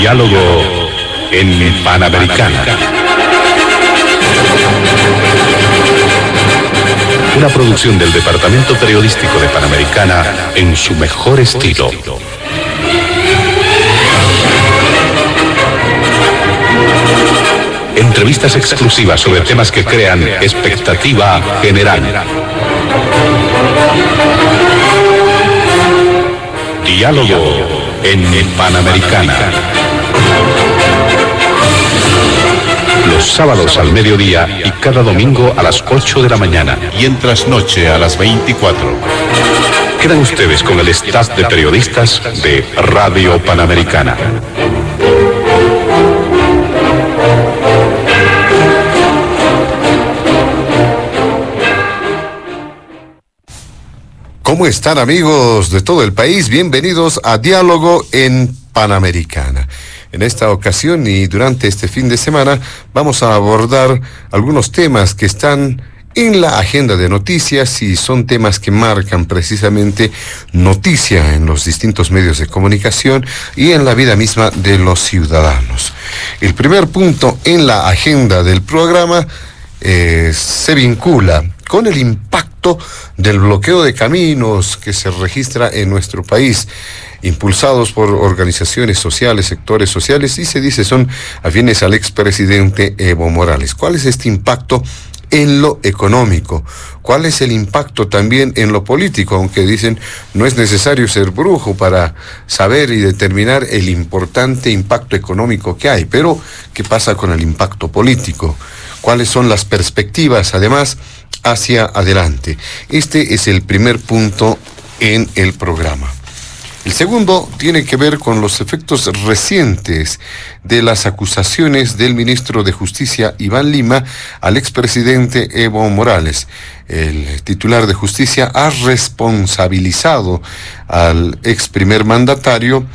Diálogo en Panamericana. Una producción del Departamento Periodístico de Panamericana en su mejor estilo. Entrevistas exclusivas sobre temas que crean expectativa general. Diálogo en Panamericana. Los sábados al mediodía y cada domingo a las 8 de la mañana. Y en trasnoche a las 24. Quedan ustedes con el staff de periodistas de Radio Panamericana. ¿Cómo están, amigos de todo el país? Bienvenidos a Diálogo en Panamericana. En esta ocasión y durante este fin de semana vamos a abordar algunos temas que están en la agenda de noticias y son temas que marcan precisamente noticia en los distintos medios de comunicación y en la vida misma de los ciudadanos. El primer punto en la agenda del programa se vincula con el impacto del bloqueo de caminos que se registra en nuestro país, impulsados por organizaciones sociales, sectores sociales, y se dice son afines al expresidente Evo Morales. ¿Cuál es este impacto en lo económico? ¿Cuál es el impacto también en lo político? Aunque dicen no es necesario ser brujo para saber y determinar el importante impacto económico que hay, pero ¿qué pasa con el impacto político? ¿Cuáles son las perspectivas, además, hacia adelante? Este es el primer punto en el programa. El segundo tiene que ver con los efectos recientes de las acusaciones del ministro de Justicia, Iván Lima, al expresidente Evo Morales. El titular de Justicia ha responsabilizado al ex primer mandatario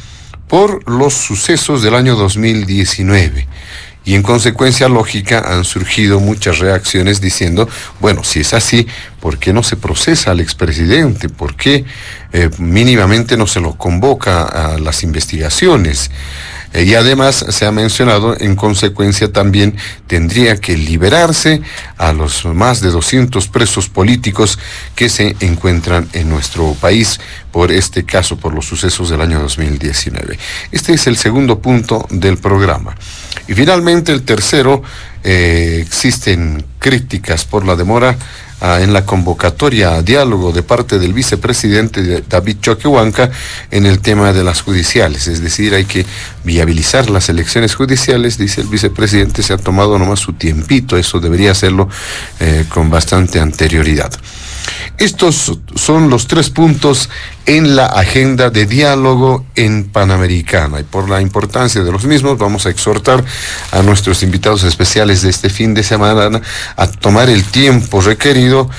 por los sucesos del año 2019. Y en consecuencia lógica han surgido muchas reacciones diciendo, bueno, si es así, ¿por qué no se procesa al expresidente? ¿Por qué mínimamente no se lo convoca a las investigaciones? Y además se ha mencionado, en consecuencia también tendría que liberarse a los más de 200 presos políticos que se encuentran en nuestro país por este caso, por los sucesos del año 2019. Este es el segundo punto del programa. Y finalmente el tercero, existen críticas por la demora en la convocatoria a diálogo de parte del vicepresidente David Choquehuanca en el tema de las judiciales, es decir, hay que viabilizar las elecciones judiciales, dice el vicepresidente, se ha tomado nomás su tiempito, eso debería hacerlo con bastante anterioridad. Estos son los tres puntos en la agenda de diálogo en Panamericana, y por la importancia de los mismos vamos a exhortar a nuestros invitados especiales de este fin de semana a tomar el tiempo requerido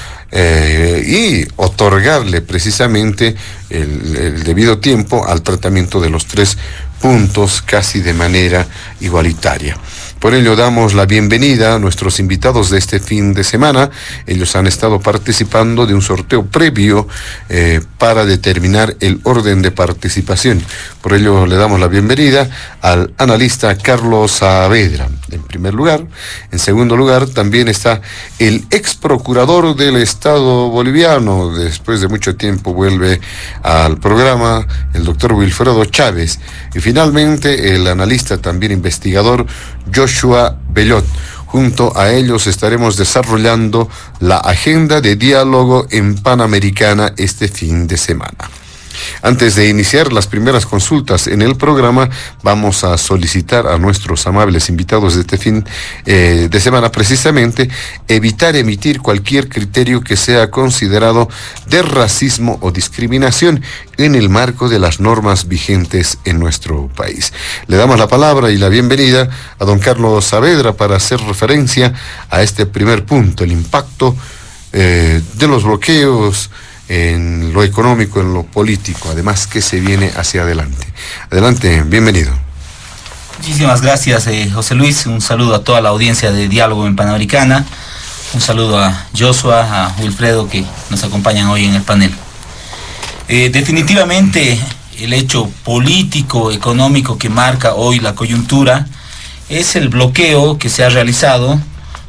y otorgarle precisamente el debido tiempo al tratamiento de los tres puntos casi de manera igualitaria. Por ello damos la bienvenida a nuestros invitados de este fin de semana. Ellos han estado participando de un sorteo previo para determinar el orden de participación. Por ello le damos la bienvenida al analista Carlos Saavedra, en primer lugar. En segundo lugar también está el ex procurador del Estado boliviano, después de mucho tiempo vuelve al programa, el doctor Wilfredo Chávez. Y finalmente el analista, también investigador, Joshua Bellot. Junto a ellos estaremos desarrollando la agenda de diálogo en Panamericana este fin de semana. Antes de iniciar las primeras consultas en el programa, vamos a solicitar a nuestros amables invitados de este fin de semana precisamente evitar emitir cualquier criterio que sea considerado de racismo o discriminación en el marco de las normas vigentes en nuestro país. Le damos la palabra y la bienvenida a don Carlos Saavedra para hacer referencia a este primer punto, el impacto de los bloqueos en lo económico, en lo político, además que se viene hacia adelante. Adelante, bienvenido. Muchísimas gracias, José Luis. Un saludo a toda la audiencia de Diálogo en Panamericana. Un saludo a Joshua, a Wilfredo, que nos acompañan hoy en el panel. Definitivamente el hecho político, económico que marca hoy la coyuntura es el bloqueo que se ha realizado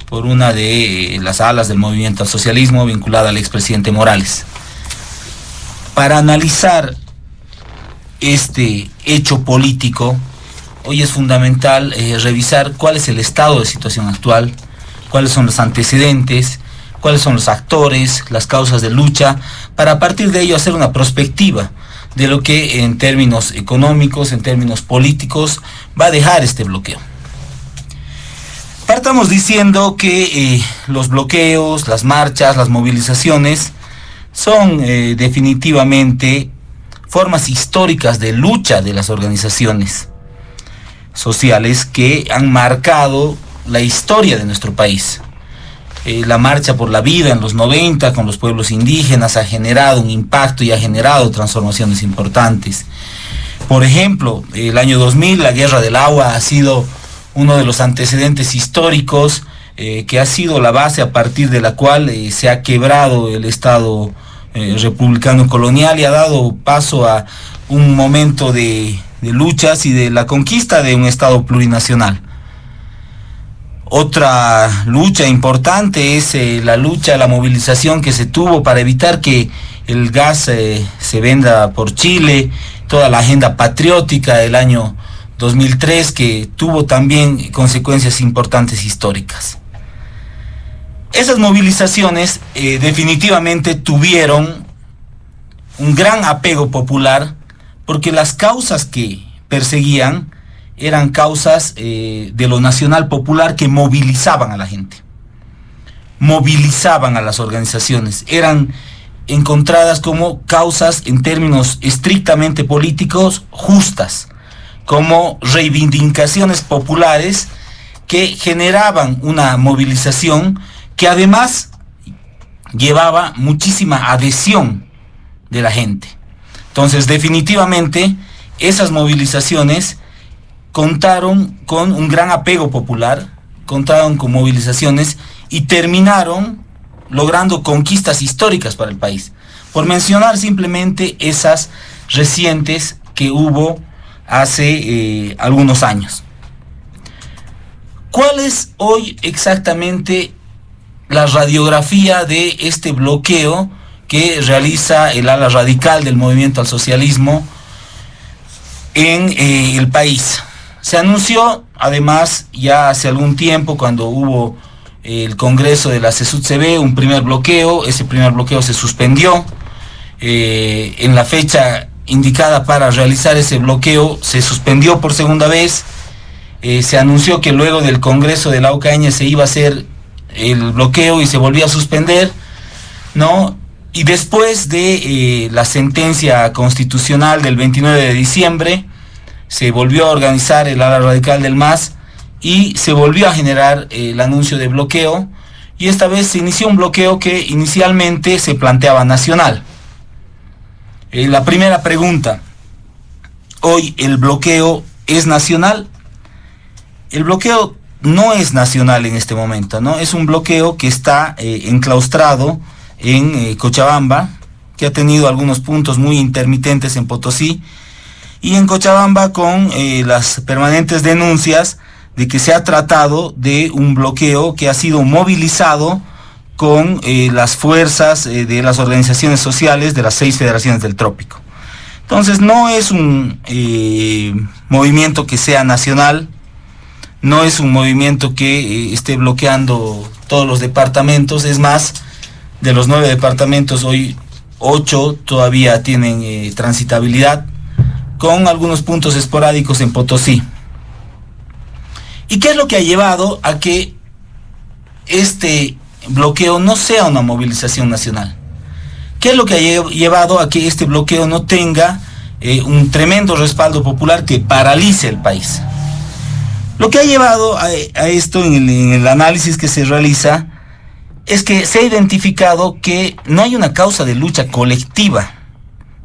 por una de las alas del movimiento al socialismo vinculada al expresidente Morales. Para analizar este hecho político, hoy es fundamental revisar cuál es el estado de situación actual, cuáles son los antecedentes, cuáles son los actores, las causas de lucha, para a partir de ello hacer una prospectiva de lo que en términos económicos, en términos políticos, va a dejar este bloqueo. Partamos diciendo que los bloqueos, las marchas, las movilizaciones son definitivamente formas históricas de lucha de las organizaciones sociales que han marcado la historia de nuestro país. La marcha por la vida en los 90 con los pueblos indígenas ha generado un impacto y ha generado transformaciones importantes. Por ejemplo, el año 2000, la Guerra del Agua ha sido uno de los antecedentes históricos que ha sido la base a partir de la cual se ha quebrado el Estado republicano colonial y ha dado paso a un momento de luchas y de la conquista de un Estado plurinacional. Otra lucha importante es la movilización que se tuvo para evitar que el gas se venda por Chile, toda la agenda patriótica del año 2003 que tuvo también consecuencias importantes históricas. Esas movilizaciones definitivamente tuvieron un gran apego popular porque las causas que perseguían eran causas de lo nacional popular que movilizaban a la gente, movilizaban a las organizaciones, eran encontradas como causas en términos estrictamente políticos justas, como reivindicaciones populares que generaban una movilización que además llevaba muchísima adhesión de la gente. Entonces, definitivamente, esas movilizaciones contaron con un gran apego popular, contaron con movilizaciones y terminaron logrando conquistas históricas para el país. Por mencionar simplemente esas recientes que hubo hace algunos años. ¿Cuál es hoy exactamente la radiografía de este bloqueo que realiza el ala radical del movimiento al socialismo en el país? Se anunció, además, ya hace algún tiempo, cuando hubo el Congreso de la CESUD-CB, un primer bloqueo. Ese primer bloqueo se suspendió. En la fecha indicada para realizar ese bloqueo, se suspendió por segunda vez. Se anunció que luego del Congreso de la Ocaña se iba a hacer el bloqueo y se volvía a suspender, ¿no? Y después de la sentencia constitucional del 29 de diciembre, se volvió a organizar el ala radical del MAS y se volvió a generar el anuncio de bloqueo, y esta vez se inició un bloqueo que inicialmente se planteaba nacional. La primera pregunta: ¿hoy el bloqueo es nacional? El bloqueo no es nacional en este momento, ¿no? Es un bloqueo que está enclaustrado en Cochabamba, que ha tenido algunos puntos muy intermitentes en Potosí, y en Cochabamba con las permanentes denuncias de que se ha tratado de un bloqueo que ha sido movilizado con las fuerzas de las organizaciones sociales de las 6 federaciones del trópico. Entonces no es un movimiento que sea nacional, no es un movimiento que esté bloqueando todos los departamentos. Es más, de los 9 departamentos, hoy 8 todavía tienen transitabilidad, con algunos puntos esporádicos en Potosí. ¿Y qué es lo que ha llevado a que este bloqueo no sea una movilización nacional? ¿Qué es lo que ha llevado a que este bloqueo no tenga un tremendo respaldo popular que paralice el país? Lo que ha llevado a esto en el análisis que se realiza es que se ha identificado que no hay una causa de lucha colectiva,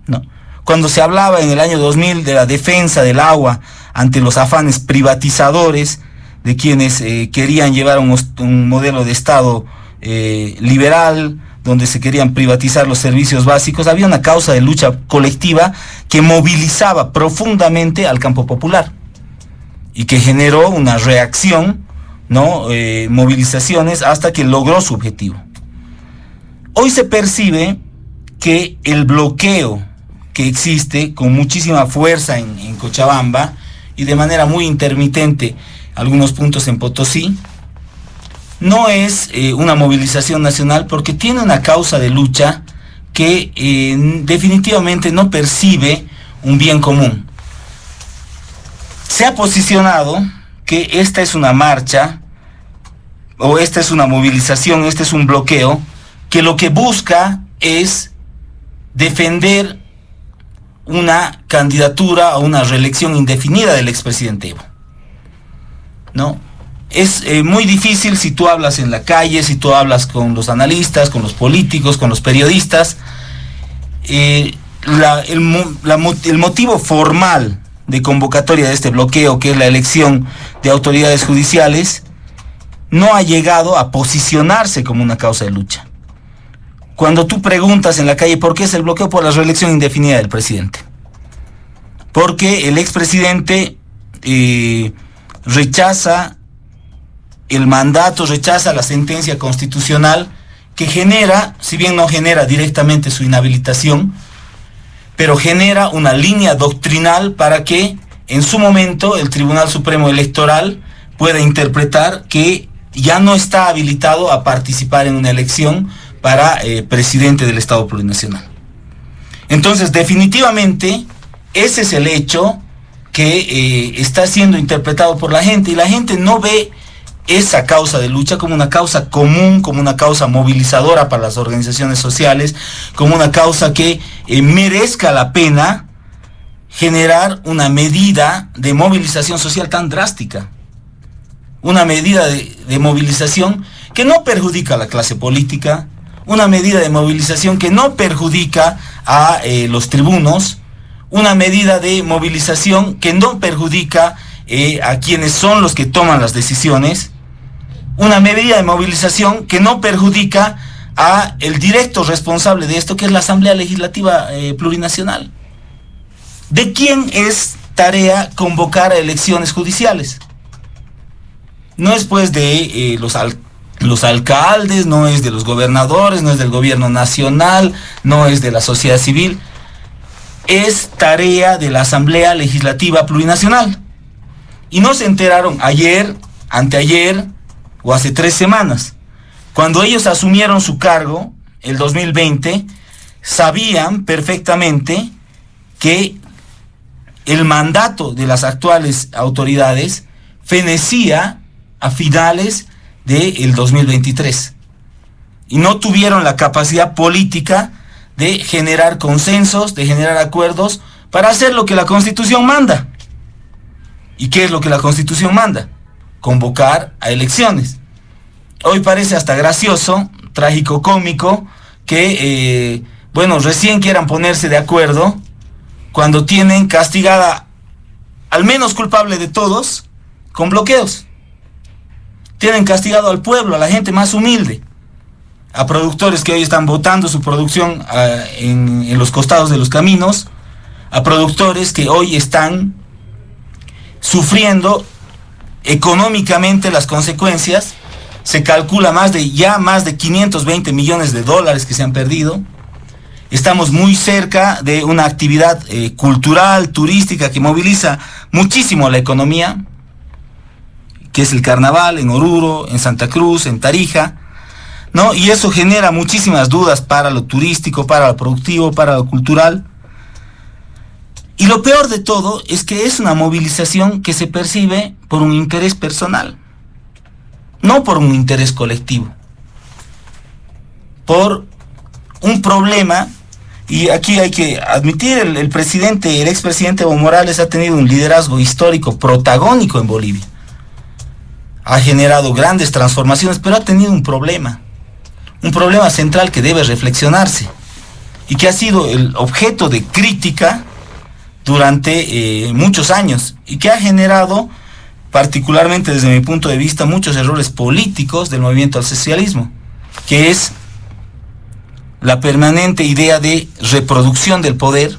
¿no? Cuando se hablaba en el año 2000 de la defensa del agua ante los afanes privatizadores de quienes querían llevar un modelo de Estado liberal, donde se querían privatizar los servicios básicos, había una causa de lucha colectiva que movilizaba profundamente al campo popular y que generó una reacción, ¿no? Movilizaciones hasta que logró su objetivo. Hoy se percibe que el bloqueo que existe con muchísima fuerza en Cochabamba y de manera muy intermitente algunos puntos en Potosí, no es una movilización nacional porque tiene una causa de lucha que definitivamente no percibe un bien común. Se ha posicionado que esta es una marcha o esta es una movilización, este es un bloqueo que lo que busca es defender una candidatura o una reelección indefinida del expresidente Evo, ¿no? Es muy difícil si tú hablas en la calle, si tú hablas con los analistas, con los políticos, con los periodistas. El motivo formal de convocatoria de este bloqueo, que es la elección de autoridades judiciales, no ha llegado a posicionarse como una causa de lucha. Cuando tú preguntas en la calle por qué es el bloqueo, por la reelección indefinida del presidente. Porque el expresidente rechaza el mandato, rechaza la sentencia constitucional que genera, si bien no genera directamente su inhabilitación, pero genera una línea doctrinal para que en su momento el Tribunal Supremo Electoral pueda interpretar que ya no está habilitado a participar en una elección para presidente del Estado Plurinacional. Entonces, definitivamente, ese es el hecho que está siendo interpretado por la gente, y la gente no ve esa causa de lucha como una causa común, como una causa movilizadora para las organizaciones sociales, como una causa que merezca la pena generar una medida de movilización social tan drástica. Una medida de movilización que no perjudica a la clase política, una medida de movilización que no perjudica a los tribunos, una medida de movilización que no perjudica a quienes son los que toman las decisiones, una medida de movilización que no perjudica a el directo responsable de esto, que es la Asamblea Legislativa Plurinacional. ¿De quién es tarea convocar a elecciones judiciales? No es pues de los alcaldes, no es de los gobernadores, no es del gobierno nacional, no es de la sociedad civil. Es tarea de la Asamblea Legislativa Plurinacional. Y no se enteraron ayer, anteayer o hace 3 semanas. Cuando ellos asumieron su cargo, el 2020, sabían perfectamente que el mandato de las actuales autoridades fenecía a finales del 2023. Y no tuvieron la capacidad política de generar consensos, de generar acuerdos para hacer lo que la Constitución manda. ¿Y qué es lo que la Constitución manda? Convocar a elecciones. Hoy parece hasta gracioso, trágico, cómico, que, recién quieran ponerse de acuerdo cuando tienen castigada al menos culpable de todos con bloqueos. Tienen castigado al pueblo, a la gente más humilde, a productores que hoy están botando su producción en los costados de los caminos, a productores que hoy están sufriendo económicamente las consecuencias. Se calcula más de 520 millones de dólares que se han perdido. Estamos muy cerca de una actividad cultural, turística, que moviliza muchísimo a la economía, que es el carnaval en Oruro, en Santa Cruz, en Tarija, ¿no? Y eso genera muchísimas dudas para lo turístico, para lo productivo, para lo cultural. Y lo peor de todo es que es una movilización que se percibe por un interés personal, no por un interés colectivo, por un problema. Y aquí hay que admitir, el expresidente Evo Morales ha tenido un liderazgo histórico protagónico en Bolivia. Ha generado grandes transformaciones, pero ha tenido un problema central que debe reflexionarse y que ha sido el objeto de crítica durante muchos años y que ha generado, particularmente desde mi punto de vista, muchos errores políticos del movimiento al socialismo, que es la permanente idea de reproducción del poder,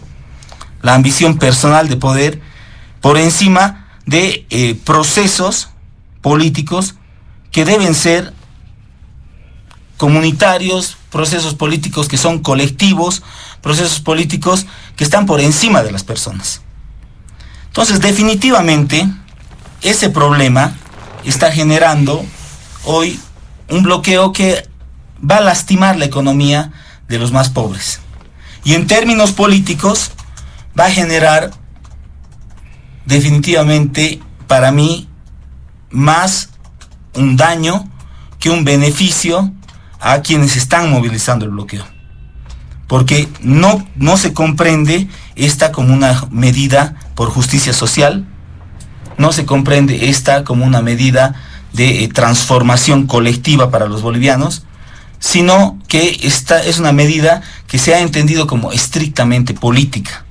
la ambición personal de poder, por encima de procesos políticos que deben ser comunitarios, procesos políticos que son colectivos, procesos políticos que están por encima de las personas. Entonces, definitivamente, ese problema está generando hoy un bloqueo que va a lastimar la economía de los más pobres. Y en términos políticos, va a generar definitivamente, para mí, más un daño que un beneficio a quienes están movilizando el bloqueo. Porque no se comprende esta como una medida por justicia social, no se comprende esta como una medida de transformación colectiva para los bolivianos, sino que esta es una medida que se ha entendido como estrictamente política.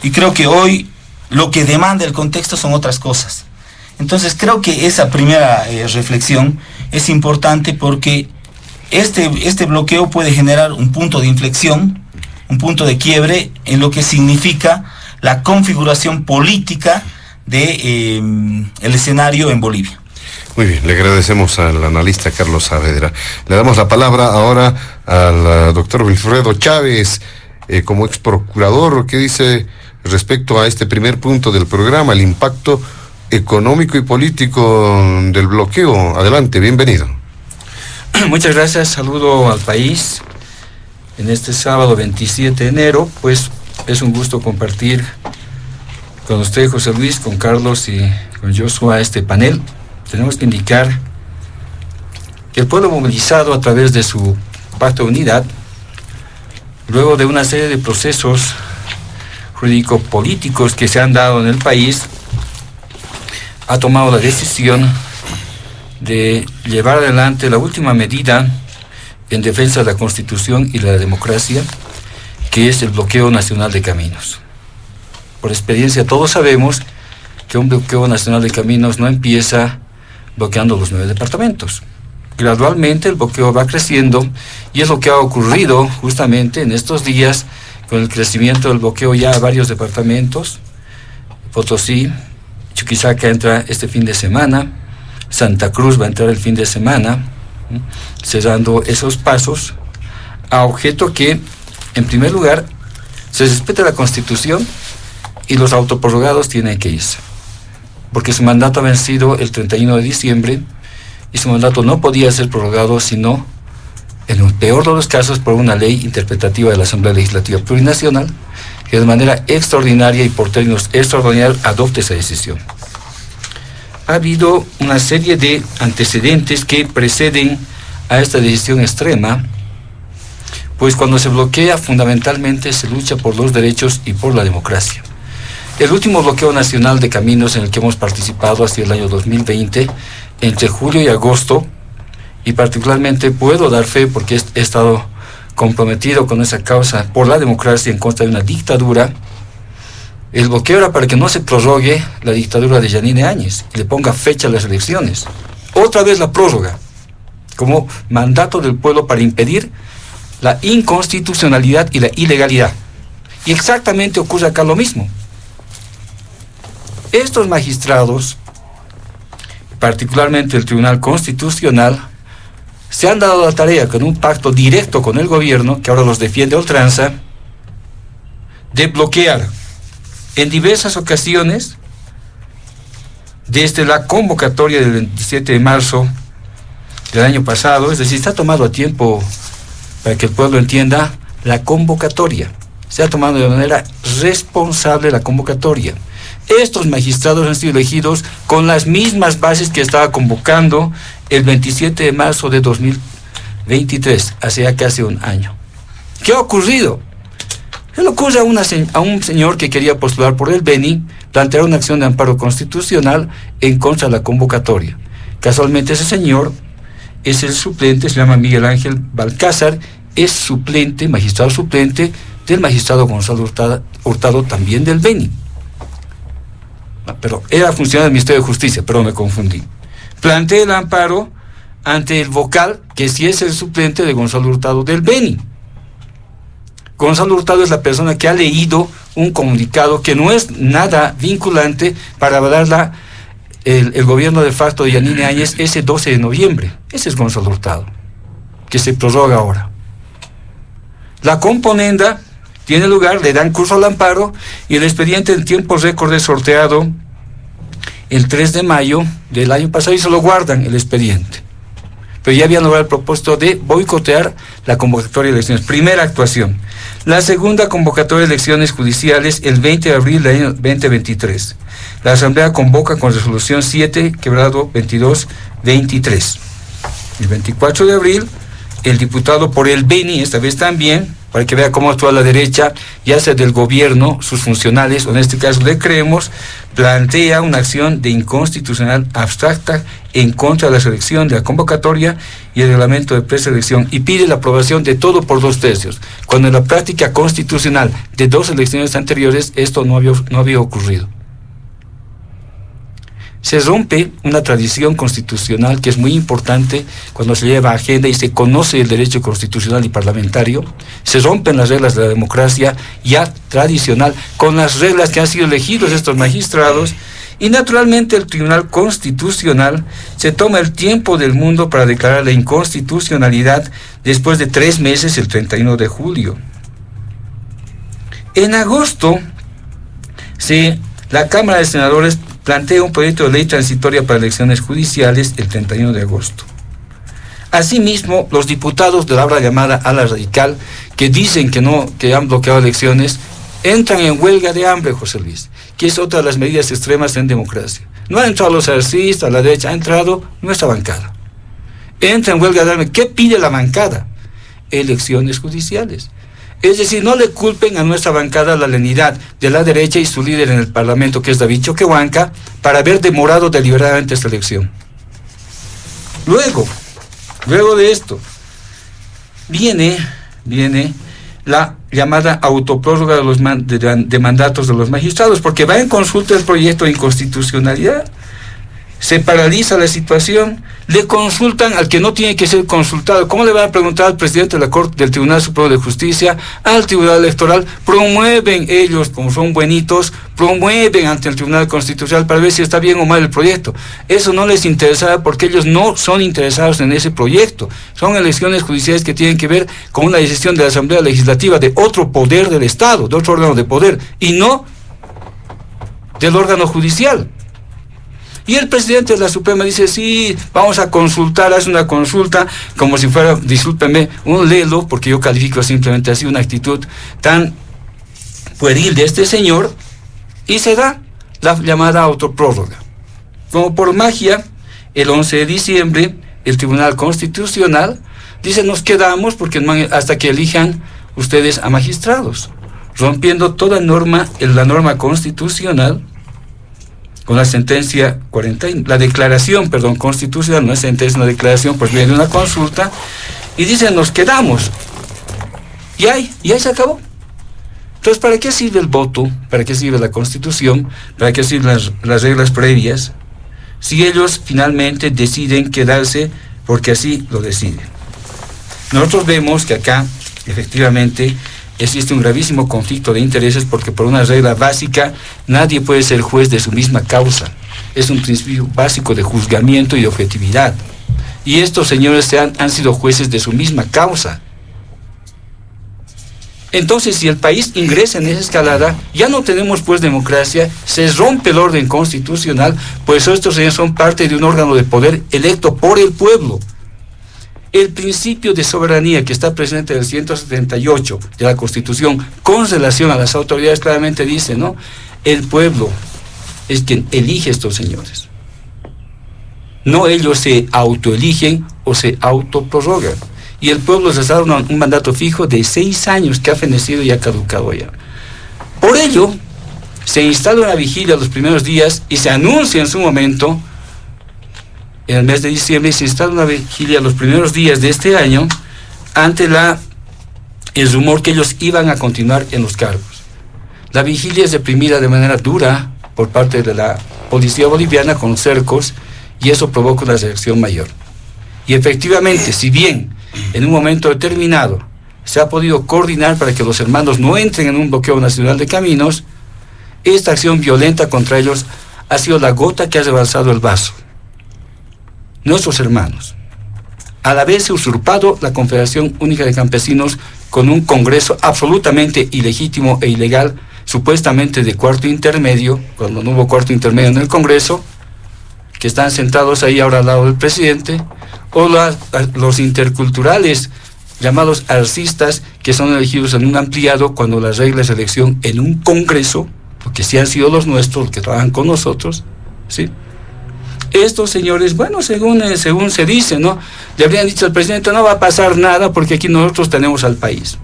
Y creo que hoy lo que demanda el contexto son otras cosas. Entonces creo que esa primera reflexión es importante porque este bloqueo puede generar un punto de inflexión, un punto de quiebre en lo que significa la configuración política de el escenario en Bolivia. Muy bien, le agradecemos al analista Carlos Saavedra. Le damos la palabra ahora al doctor Wilfredo Chávez, como ex procurador. ¿Qué dice respecto a este primer punto del programa, el impacto económico y político del bloqueo? Adelante, bienvenido. Muchas gracias, saludo al país. En este sábado 27 de enero, pues es un gusto compartir con usted, José Luis, con Carlos y con Joshua este panel. Tenemos que indicar que el pueblo movilizado a través de su pacto de unidad, luego de una serie de procesos jurídico-políticos que se han dado en el país, ha tomado la decisión de llevar adelante la última medida en defensa de la Constitución y la democracia, que es el bloqueo nacional de caminos. Por experiencia todos sabemos que un bloqueo nacional de caminos no empieza bloqueando los 9 departamentos. Gradualmente el bloqueo va creciendo y es lo que ha ocurrido justamente en estos días con el crecimiento del bloqueo ya a varios departamentos. Potosí, Chuquisaca entra este fin de semana, Santa Cruz va a entrar el fin de semana, cerrando esos pasos a objeto que, en primer lugar, se respete la Constitución y los autoprorrogados tienen que irse, porque su mandato ha vencido el 31 de diciembre y su mandato no podía ser prorrogado sino, en el peor de los casos, por una ley interpretativa de la Asamblea Legislativa Plurinacional, que de manera extraordinaria y por términos extraordinarios adopte esa decisión. Ha habido una serie de antecedentes que preceden a esta decisión extrema, pues cuando se bloquea fundamentalmente se lucha por los derechos y por la democracia. El último bloqueo nacional de caminos en el que hemos participado hacia el año 2020, entre julio y agosto, y particularmente puedo dar fe porque he estado comprometido con esa causa por la democracia en contra de una dictadura. El bloqueo era para que no se prorrogue la dictadura de Yanine Áñez y le ponga fecha a las elecciones. Otra vez la prórroga, como mandato del pueblo para impedir la inconstitucionalidad y la ilegalidad. Y exactamente ocurre acá lo mismo. Estos magistrados, particularmente el Tribunal Constitucional, se han dado la tarea con un pacto directo con el gobierno, que ahora los defiende a ultranza, de bloquear en diversas ocasiones, desde la convocatoria del 27 de marzo del año pasado, es decir, se ha tomado a tiempo para que el pueblo entienda la convocatoria. Se ha tomado de manera responsable la convocatoria. Estos magistrados han sido elegidos con las mismas bases que estaba convocando el 27 de marzo de 2023, hace ya casi un año. ¿Qué ha ocurrido? Se le ocurre a un señor que quería postular por el Beni, plantear una acción de amparo constitucional en contra de la convocatoria. Casualmente ese señor es el suplente, se llama Miguel Ángel Balcázar, es suplente, magistrado suplente del magistrado Gonzalo Hurtado también del Beni. Pero era funcionario del Ministerio de Justicia, pero me confundí. Planteé el amparo ante el vocal, que sí es el suplente de Gonzalo Hurtado del Beni. Gonzalo Hurtado es la persona que ha leído un comunicado que no es nada vinculante para avalar el gobierno de facto de Yanine Áñez ese 12 de noviembre. Ese es Gonzalo Hurtado, que se prorroga ahora. La componenda tiene lugar, le dan curso al amparo y el expediente en tiempo récord es sorteado el 3 de mayo del año pasado y se lo guardan el expediente. Pero ya habían logrado el propósito de boicotear la convocatoria de elecciones. Primera actuación. La segunda convocatoria de elecciones judiciales el 20 de abril del año 2023. La Asamblea convoca con resolución 7/2223. El 24 de abril, el diputado por el Beni, esta vez también, para que vea cómo actúa la derecha, ya sea del gobierno, sus funcionales, o en este caso de Creemos, plantea una acción de inconstitucional abstracta en contra de la selección de la convocatoria y el reglamento de preselección y pide la aprobación de todo por 2/3, cuando en la práctica constitucional de 2 elecciones anteriores esto no había ocurrido. Se rompe una tradición constitucional que es muy importante cuando se lleva a agenda y se conoce el derecho constitucional y parlamentario. Se rompen las reglas de la democracia ya tradicional con las reglas que han sido elegidos estos magistrados y naturalmente el Tribunal Constitucional se toma el tiempo del mundo para declarar la inconstitucionalidad después de 3 meses, el 31 de julio. En agosto, la Cámara de Senadores plantea un proyecto de ley transitoria para elecciones judiciales el 31 de agosto. Asimismo, los diputados de la ahora llamada ala radical, que dicen que han bloqueado elecciones, entran en huelga de hambre, José Luis, que es otra de las medidas extremas en democracia. No han entrado los arcistas, la derecha, ha entrado nuestra bancada. Entra en huelga de hambre. ¿Qué pide la bancada? Elecciones judiciales. Es decir, no le culpen a nuestra bancada la lenidad de la derecha y su líder en el Parlamento, que es David Choquehuanca, para haber demorado deliberadamente esta elección. Luego de esto, viene la llamada autoprórroga de mandatos de los magistrados, porque va en consulta el proyecto de inconstitucionalidad. Se paraliza la situación, le consultan al que no tiene que ser consultado. ¿Cómo le van a preguntar al presidente de la Corte del Tribunal Supremo de Justicia, al Tribunal Electoral? Promueven ellos, como son buenitos, promueven ante el Tribunal Constitucional para ver si está bien o mal el proyecto. Eso no les interesa porque ellos no son interesados en ese proyecto. Son elecciones judiciales que tienen que ver con una decisión de la Asamblea Legislativa, de otro poder del Estado, de otro órgano de poder, y no del órgano judicial. Y el presidente de la Suprema dice, sí, vamos a consultar, hace una consulta como si fuera, discúlpenme, un lelo, porque yo califico simplemente así una actitud tan pueril de este señor, y se da la llamada autoprórroga. Como por magia, el 11 de diciembre, el Tribunal Constitucional dice, nos quedamos porque hasta que elijan ustedes a magistrados, rompiendo toda norma, la norma constitucional, con la sentencia 40, la declaración, constitucional, no es sentencia, una declaración, pues viene una consulta, y dicen, nos quedamos. Y ahí se acabó. Entonces, ¿para qué sirve el voto? ¿Para qué sirve la Constitución? ¿Para qué sirven las reglas previas? Si ellos finalmente deciden quedarse, porque así lo deciden. Nosotros vemos que acá, efectivamente, existe un gravísimo conflicto de intereses porque por una regla básica nadie puede ser juez de su misma causa. Es un principio básico de juzgamiento y de objetividad. Y estos señores han sido jueces de su misma causa. Entonces, si el país ingresa en esa escalada, ya no tenemos pues democracia, se rompe el orden constitucional, pues estos señores son parte de un órgano de poder electo por el pueblo. El principio de soberanía que está presente en el 178 de la Constitución con relación a las autoridades claramente dice, ¿no? El pueblo es quien elige a estos señores. No ellos se autoeligen o se autoprorrogan. Y el pueblo les ha dado un mandato fijo de 6 años que ha fenecido y ha caducado ya. Por ello, se instala una vigilia los primeros días y se anuncia en su momento, en el mes de diciembre, se instala una vigilia los primeros días de este año ante el rumor que ellos iban a continuar en los cargos. La vigilia es reprimida de manera dura por parte de la policía boliviana con cercos y eso provoca una reacción mayor. Y efectivamente, si bien en un momento determinado se ha podido coordinar para que los hermanos no entren en un bloqueo nacional de caminos. Esta acción violenta contra ellos ha sido la gota que ha rebalsado el vaso. Nuestros hermanos, al haberse usurpado la Confederación Única de Campesinos con un congreso absolutamente ilegítimo e ilegal, supuestamente de cuarto intermedio, cuando no hubo cuarto intermedio en el Congreso, que están sentados ahí ahora al lado del presidente, o los interculturales llamados arcistas, que son elegidos en un ampliado cuando la regla es elección en un Congreso, porque sí han sido los nuestros, los que trabajan con nosotros, ¿sí? Estos señores, bueno, según se dice, ¿no? Le habrían dicho al presidente, no va a pasar nada porque aquí nosotros tenemos al país.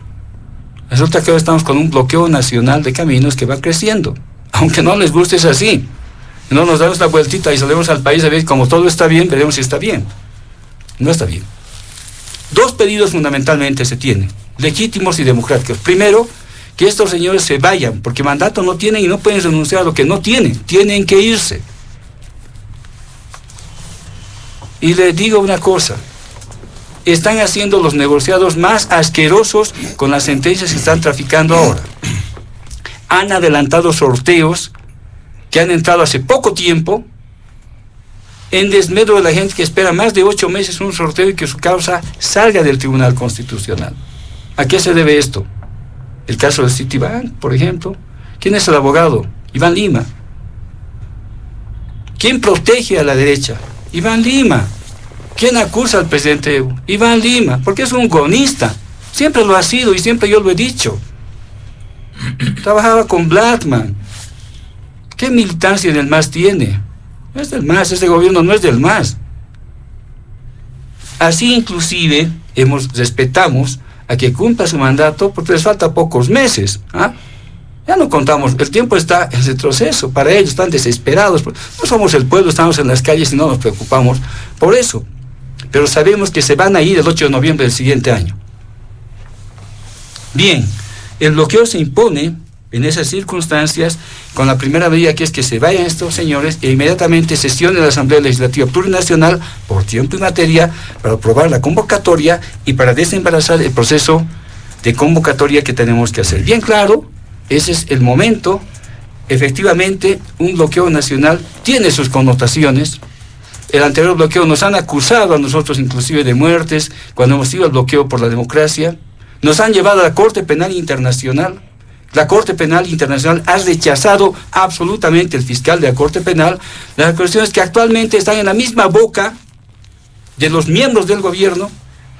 Resulta que ahora estamos con un bloqueo nacional de caminos que va creciendo. Aunque no les guste, es así. No nos damos la vueltita y salimos al país a ver como todo está bien, veremos si está bien. No está bien. Dos pedidos fundamentalmente se tienen, legítimos y democráticos. Primero, que estos señores se vayan, porque mandato no tienen y no pueden renunciar a lo que no tienen que irse. Y les digo una cosa, están haciendo los negociados más asquerosos con las sentencias que están traficando ahora. Han adelantado sorteos que han entrado hace poco tiempo en desmedro de la gente que espera más de 8 meses un sorteo y que su causa salga del Tribunal Constitucional. ¿A qué se debe esto? El caso del Citibank, por ejemplo. ¿Quién es el abogado? Iván Lima. ¿Quién protege a la derecha? Iván Lima. ¿Quién acusa al presidente Evo? Iván Lima, porque es un gonista. Siempre lo ha sido y siempre yo lo he dicho. Trabajaba con Blattman. ¿Qué militancia en el MAS tiene? No es del MAS, ese gobierno no es del MAS. Así inclusive respetamos a que cumpla su mandato porque les falta pocos meses. Ya no contamos, el tiempo está en retroceso, para ellos están desesperados, no somos el pueblo, estamos en las calles y no nos preocupamos por eso, pero sabemos que se van a ir el 8 de noviembre del siguiente año. Bien, el bloqueo se impone en esas circunstancias con la primera medida, que es que se vayan estos señores e inmediatamente sesione la Asamblea Legislativa Plurinacional por tiempo y materia para aprobar la convocatoria y para desembarazar el proceso de convocatoria que tenemos que hacer. Bien claro, ese es el momento. Efectivamente, un bloqueo nacional tiene sus connotaciones. El anterior bloqueo nos han acusado a nosotros inclusive de muertes cuando hemos ido al bloqueo por la democracia. Nos han llevado a la Corte Penal Internacional. La Corte Penal Internacional ha rechazado absolutamente, el fiscal de la Corte Penal, las acusaciones que actualmente están en la misma boca de los miembros del gobierno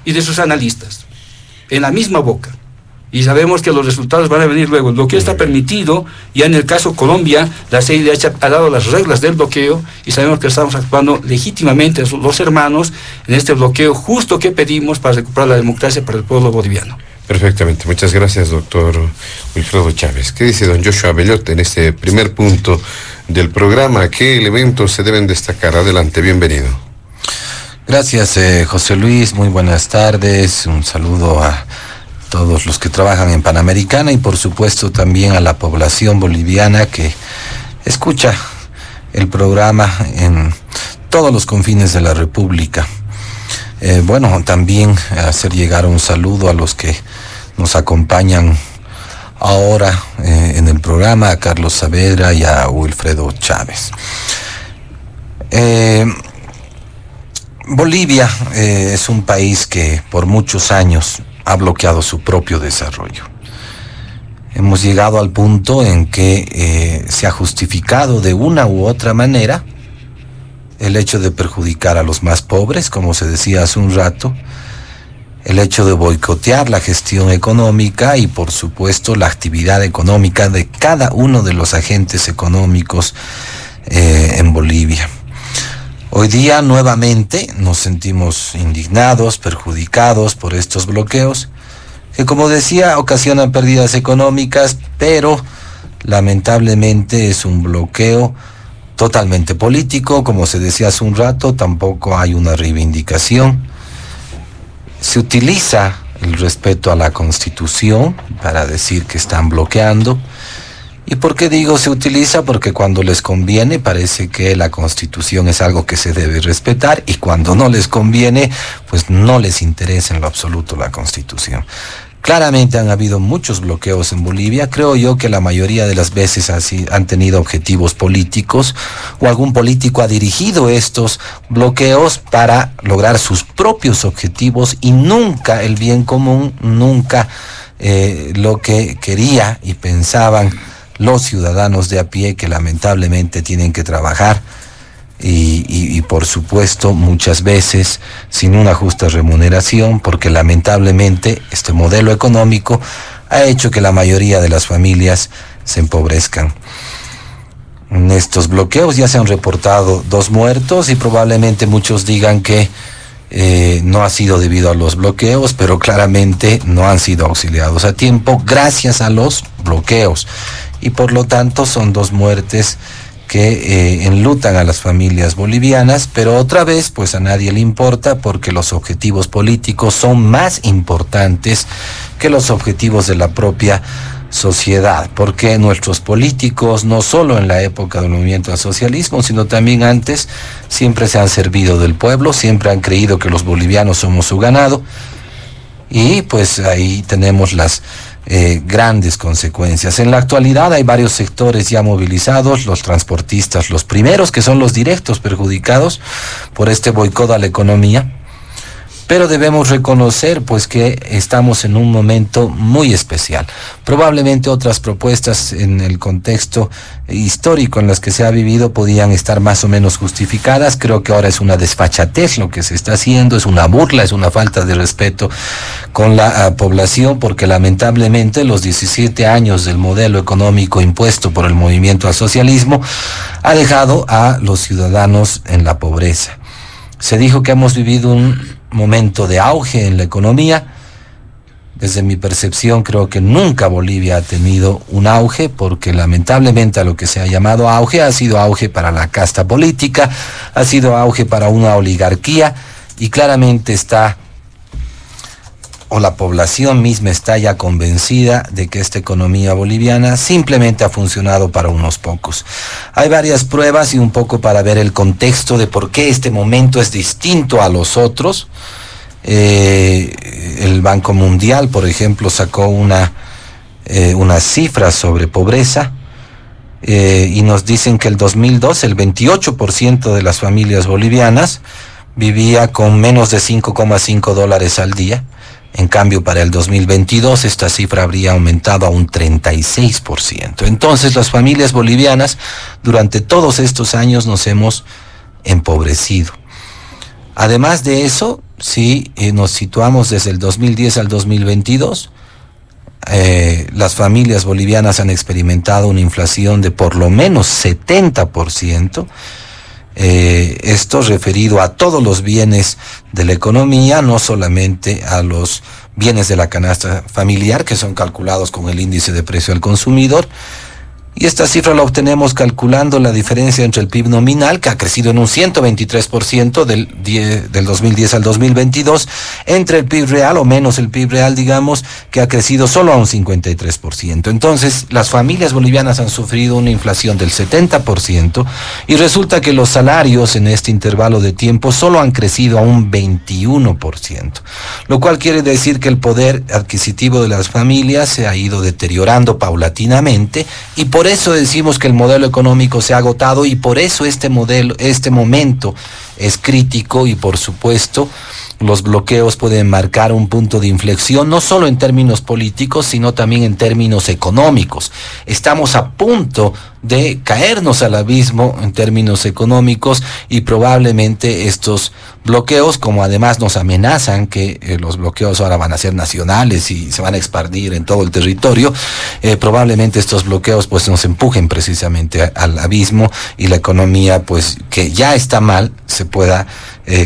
y de sus analistas. En la misma boca. Y sabemos que los resultados van a venir luego. El bloqueo está permitido, ya en el caso Colombia, la CIDH ha dado las reglas del bloqueo y sabemos que estamos actuando legítimamente los hermanos en este bloqueo justo que pedimos para recuperar la democracia para el pueblo boliviano. Perfectamente, muchas gracias, doctor Wilfredo Chávez. ¿Qué dice don Joshua Bellot en este primer punto del programa? ¿Qué elementos se deben destacar? Adelante, bienvenido. Gracias, José Luis, muy buenas tardes, un saludo a todos los que trabajan en Panamericana y por supuesto también a la población boliviana que escucha el programa en todos los confines de la República. Bueno, también hacer llegar un saludo a los que nos acompañan ahora en el programa, a Carlos Saavedra y a Wilfredo Chávez. Bolivia es un país que por muchos años ha bloqueado su propio desarrollo. Hemos llegado al punto en que se ha justificado de una u otra manera el hecho de perjudicar a los más pobres, como se decía hace un rato, el hecho de boicotear la gestión económica y por supuesto la actividad económica de cada uno de los agentes económicos en Bolivia. Hoy día nuevamente nos sentimos indignados, perjudicados por estos bloqueos, que como decía ocasionan pérdidas económicas, pero lamentablemente es un bloqueo totalmente político, como se decía hace un rato, tampoco hay una reivindicación. Se utiliza el respeto a la Constitución para decir que están bloqueando. ¿Y por qué digo se utiliza? Porque cuando les conviene parece que la Constitución es algo que se debe respetar y cuando no les conviene, pues no les interesa en lo absoluto la Constitución. Claramente han habido muchos bloqueos en Bolivia. Creo yo que la mayoría de las veces han tenido objetivos políticos, o algún político ha dirigido estos bloqueos para lograr sus propios objetivos, y nunca el bien común, nunca lo que quería y pensaban los ciudadanos de a pie, que lamentablemente tienen que trabajar y por supuesto muchas veces sin una justa remuneración, porque lamentablemente este modelo económico ha hecho que la mayoría de las familias se empobrezcan. En estos bloqueos ya se han reportado 2 muertos, y probablemente muchos digan que no ha sido debido a los bloqueos, pero claramente no han sido auxiliados a tiempo gracias a los bloqueos, y por lo tanto son 2 muertes que enlutan a las familias bolivianas, pero otra vez pues a nadie le importa, porque los objetivos políticos son más importantes que los objetivos de la propia sociedad, porque nuestros políticos, no solo en la época del movimiento al socialismo, sino también antes, siempre se han servido del pueblo, siempre han creído que los bolivianos somos su ganado, y pues ahí tenemos las grandes consecuencias. En la actualidad hay varios sectores ya movilizados, los transportistas, los primeros, que son los directos perjudicados por este boicot a la economía, pero debemos reconocer pues que estamos en un momento muy especial. Probablemente otras propuestas en el contexto histórico en las que se ha vivido podían estar más o menos justificadas. Creo que ahora es una desfachatez lo que se está haciendo, es una burla, es una falta de respeto con la población, porque lamentablemente los 17 años del modelo económico impuesto por el movimiento al socialismo ha dejado a los ciudadanos en la pobreza. Se dijo que hemos vivido un momento de auge en la economía. Desde mi percepción, creo que nunca Bolivia ha tenido un auge, porque lamentablemente a lo que se ha llamado auge ha sido auge para la casta política, ha sido auge para una oligarquía, y claramente está, o la población misma está ya convencida de que esta economía boliviana simplemente ha funcionado para unos pocos. Hay varias pruebas, y un poco para ver el contexto de por qué este momento es distinto a los otros. El Banco Mundial, por ejemplo, sacó unas cifras sobre pobreza, y nos dicen que el 2012 el 28% de las familias bolivianas vivía con menos de $5,5 al día. En cambio, para el 2022 esta cifra habría aumentado a un 36%. Entonces, las familias bolivianas durante todos estos años nos hemos empobrecido. Además de eso, si nos situamos desde el 2010 al 2022, las familias bolivianas han experimentado una inflación de por lo menos 70%. Esto referido a todos los bienes de la economía, no solamente a los bienes de la canasta familiar, que son calculados con el índice de precio al consumidor. Y esta cifra la obtenemos calculando la diferencia entre el PIB nominal, que ha crecido en un 123% del 2010 al 2022, entre el PIB real, o menos el PIB real, digamos, que ha crecido solo a un 53%. Entonces, las familias bolivianas han sufrido una inflación del 70%, y resulta que los salarios en este intervalo de tiempo solo han crecido a un 21%, lo cual quiere decir que el poder adquisitivo de las familias se ha ido deteriorando paulatinamente, y por eso decimos que el modelo económico se ha agotado, y por eso este momento es crítico, y por supuesto los bloqueos pueden marcar un punto de inflexión, no solo en términos políticos, sino también en términos económicos. Estamos a punto de caernos al abismo en términos económicos, y probablemente estos bloqueos, como además nos amenazan que los bloqueos ahora van a ser nacionales y se van a expandir en todo el territorio, probablemente estos bloqueos pues nos empujen precisamente al abismo, y la economía, pues que ya está mal, se pueda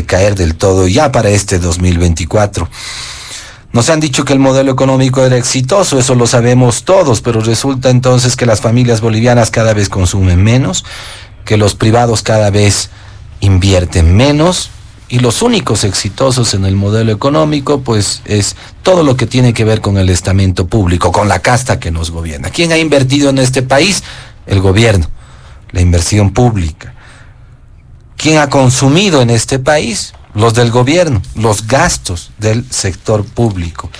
caer del todo ya para este 2024. Nos han dicho que el modelo económico era exitoso, eso lo sabemos todos, pero resulta entonces que las familias bolivianas cada vez consumen menos, que los privados cada vez invierten menos, y los únicos exitosos en el modelo económico pues es todo lo que tiene que ver con el estamento público, con la casta que nos gobierna. ¿Quién ha invertido en este país? El gobierno, la inversión pública. ¿Quién ha consumido en este país? Los del gobierno, los gastos del sector público.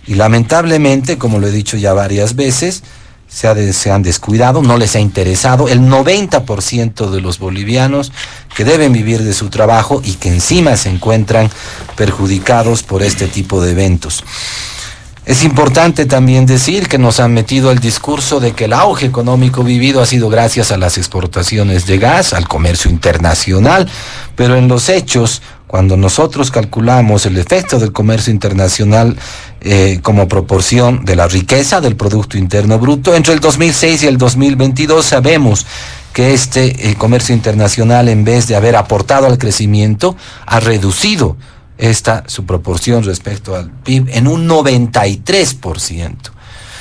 Y lamentablemente, como lo he dicho ya varias veces, se han descuidado, no les ha interesado. El 90% de los bolivianos que deben vivir de su trabajo y que encima se encuentran perjudicados por este tipo de eventos. Es importante también decir que nos han metido el discurso de que el auge económico vivido ha sido gracias a las exportaciones de gas, al comercio internacional, pero en los hechos, cuando nosotros calculamos el efecto del comercio internacional como proporción de la riqueza del Producto Interno Bruto, entre el 2006 y el 2022 sabemos que el comercio internacional, en vez de haber aportado al crecimiento, ha reducido su proporción respecto al PIB en un 93%.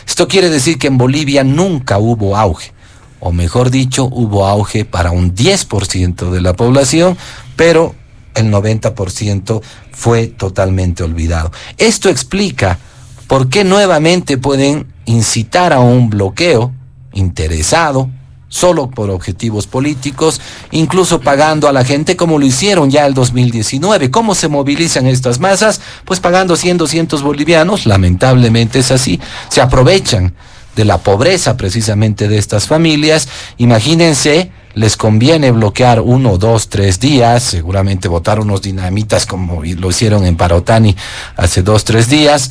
Esto quiere decir que en Bolivia nunca hubo auge, o mejor dicho, hubo auge para un 10% de la población, pero el 90% fue totalmente olvidado. Esto explica por qué nuevamente pueden incitar a un bloqueo interesado, solo por objetivos políticos, incluso pagando a la gente como lo hicieron ya el 2019. ¿Cómo se movilizan estas masas? Pues pagando 100, 200 bolivianos, lamentablemente es así. Se aprovechan de la pobreza precisamente de estas familias. Imagínense, les conviene bloquear 1, 2, 3 días, seguramente botar unos dinamitas como lo hicieron en Parotani hace 2, 3 días,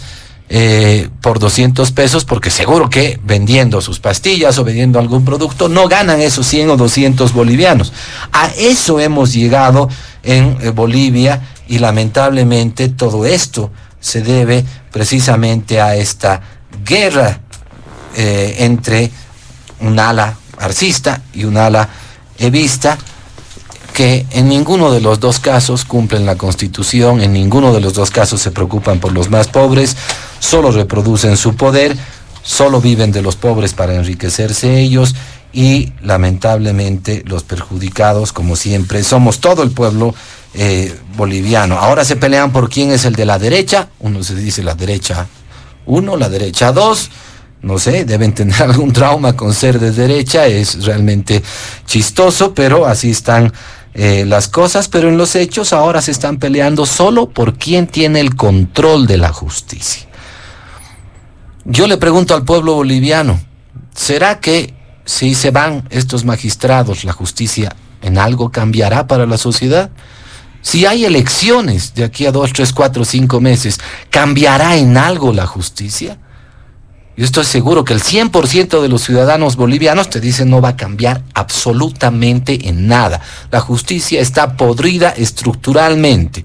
por 200 pesos, porque seguro que vendiendo sus pastillas o vendiendo algún producto no ganan esos 100 o 200 bolivianos. A eso hemos llegado en Bolivia, y lamentablemente todo esto se debe precisamente a esta guerra entre un ala arcista y un ala evista, que en ninguno de los dos casos cumplen la Constitución, en ninguno de los dos casos se preocupan por los más pobres, solo reproducen su poder, solo viven de los pobres para enriquecerse ellos, y lamentablemente los perjudicados, como siempre, somos todo el pueblo boliviano. Ahora se pelean por quién es el de la derecha. Uno se dice la derecha 1, la derecha 2, no sé, deben tener algún trauma con ser de derecha, es realmente chistoso, pero así están las cosas. Pero en los hechos ahora se están peleando solo por quién tiene el control de la justicia. Yo le pregunto al pueblo boliviano, ¿será que si se van estos magistrados, la justicia en algo cambiará para la sociedad? Si hay elecciones de aquí a 2, 3, 4, 5 meses, ¿cambiará en algo la justicia? Yo estoy seguro que el 100% de los ciudadanos bolivianos te dicen no va a cambiar absolutamente en nada. La justicia está podrida estructuralmente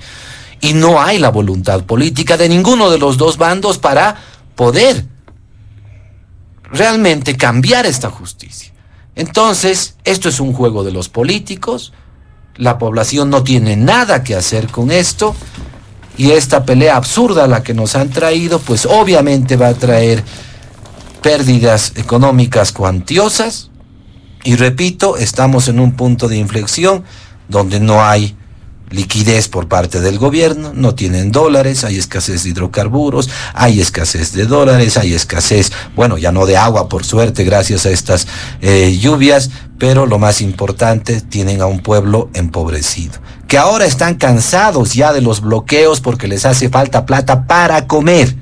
y no hay la voluntad política de ninguno de los dos bandos para poder realmente cambiar esta justicia. Entonces, esto es un juego de los políticos, la población no tiene nada que hacer con esto, y esta pelea absurda a la que nos han traído, pues obviamente va a traer pérdidas económicas cuantiosas, y repito, estamos en un punto de inflexión donde no hay liquidez por parte del gobierno, no tienen dólares, hay escasez de hidrocarburos, hay escasez de dólares, hay escasez, bueno, ya no de agua, por suerte, gracias a estas lluvias, pero lo más importante, tienen a un pueblo empobrecido, que ahora están cansados ya de los bloqueos porque les hace falta plata para comer.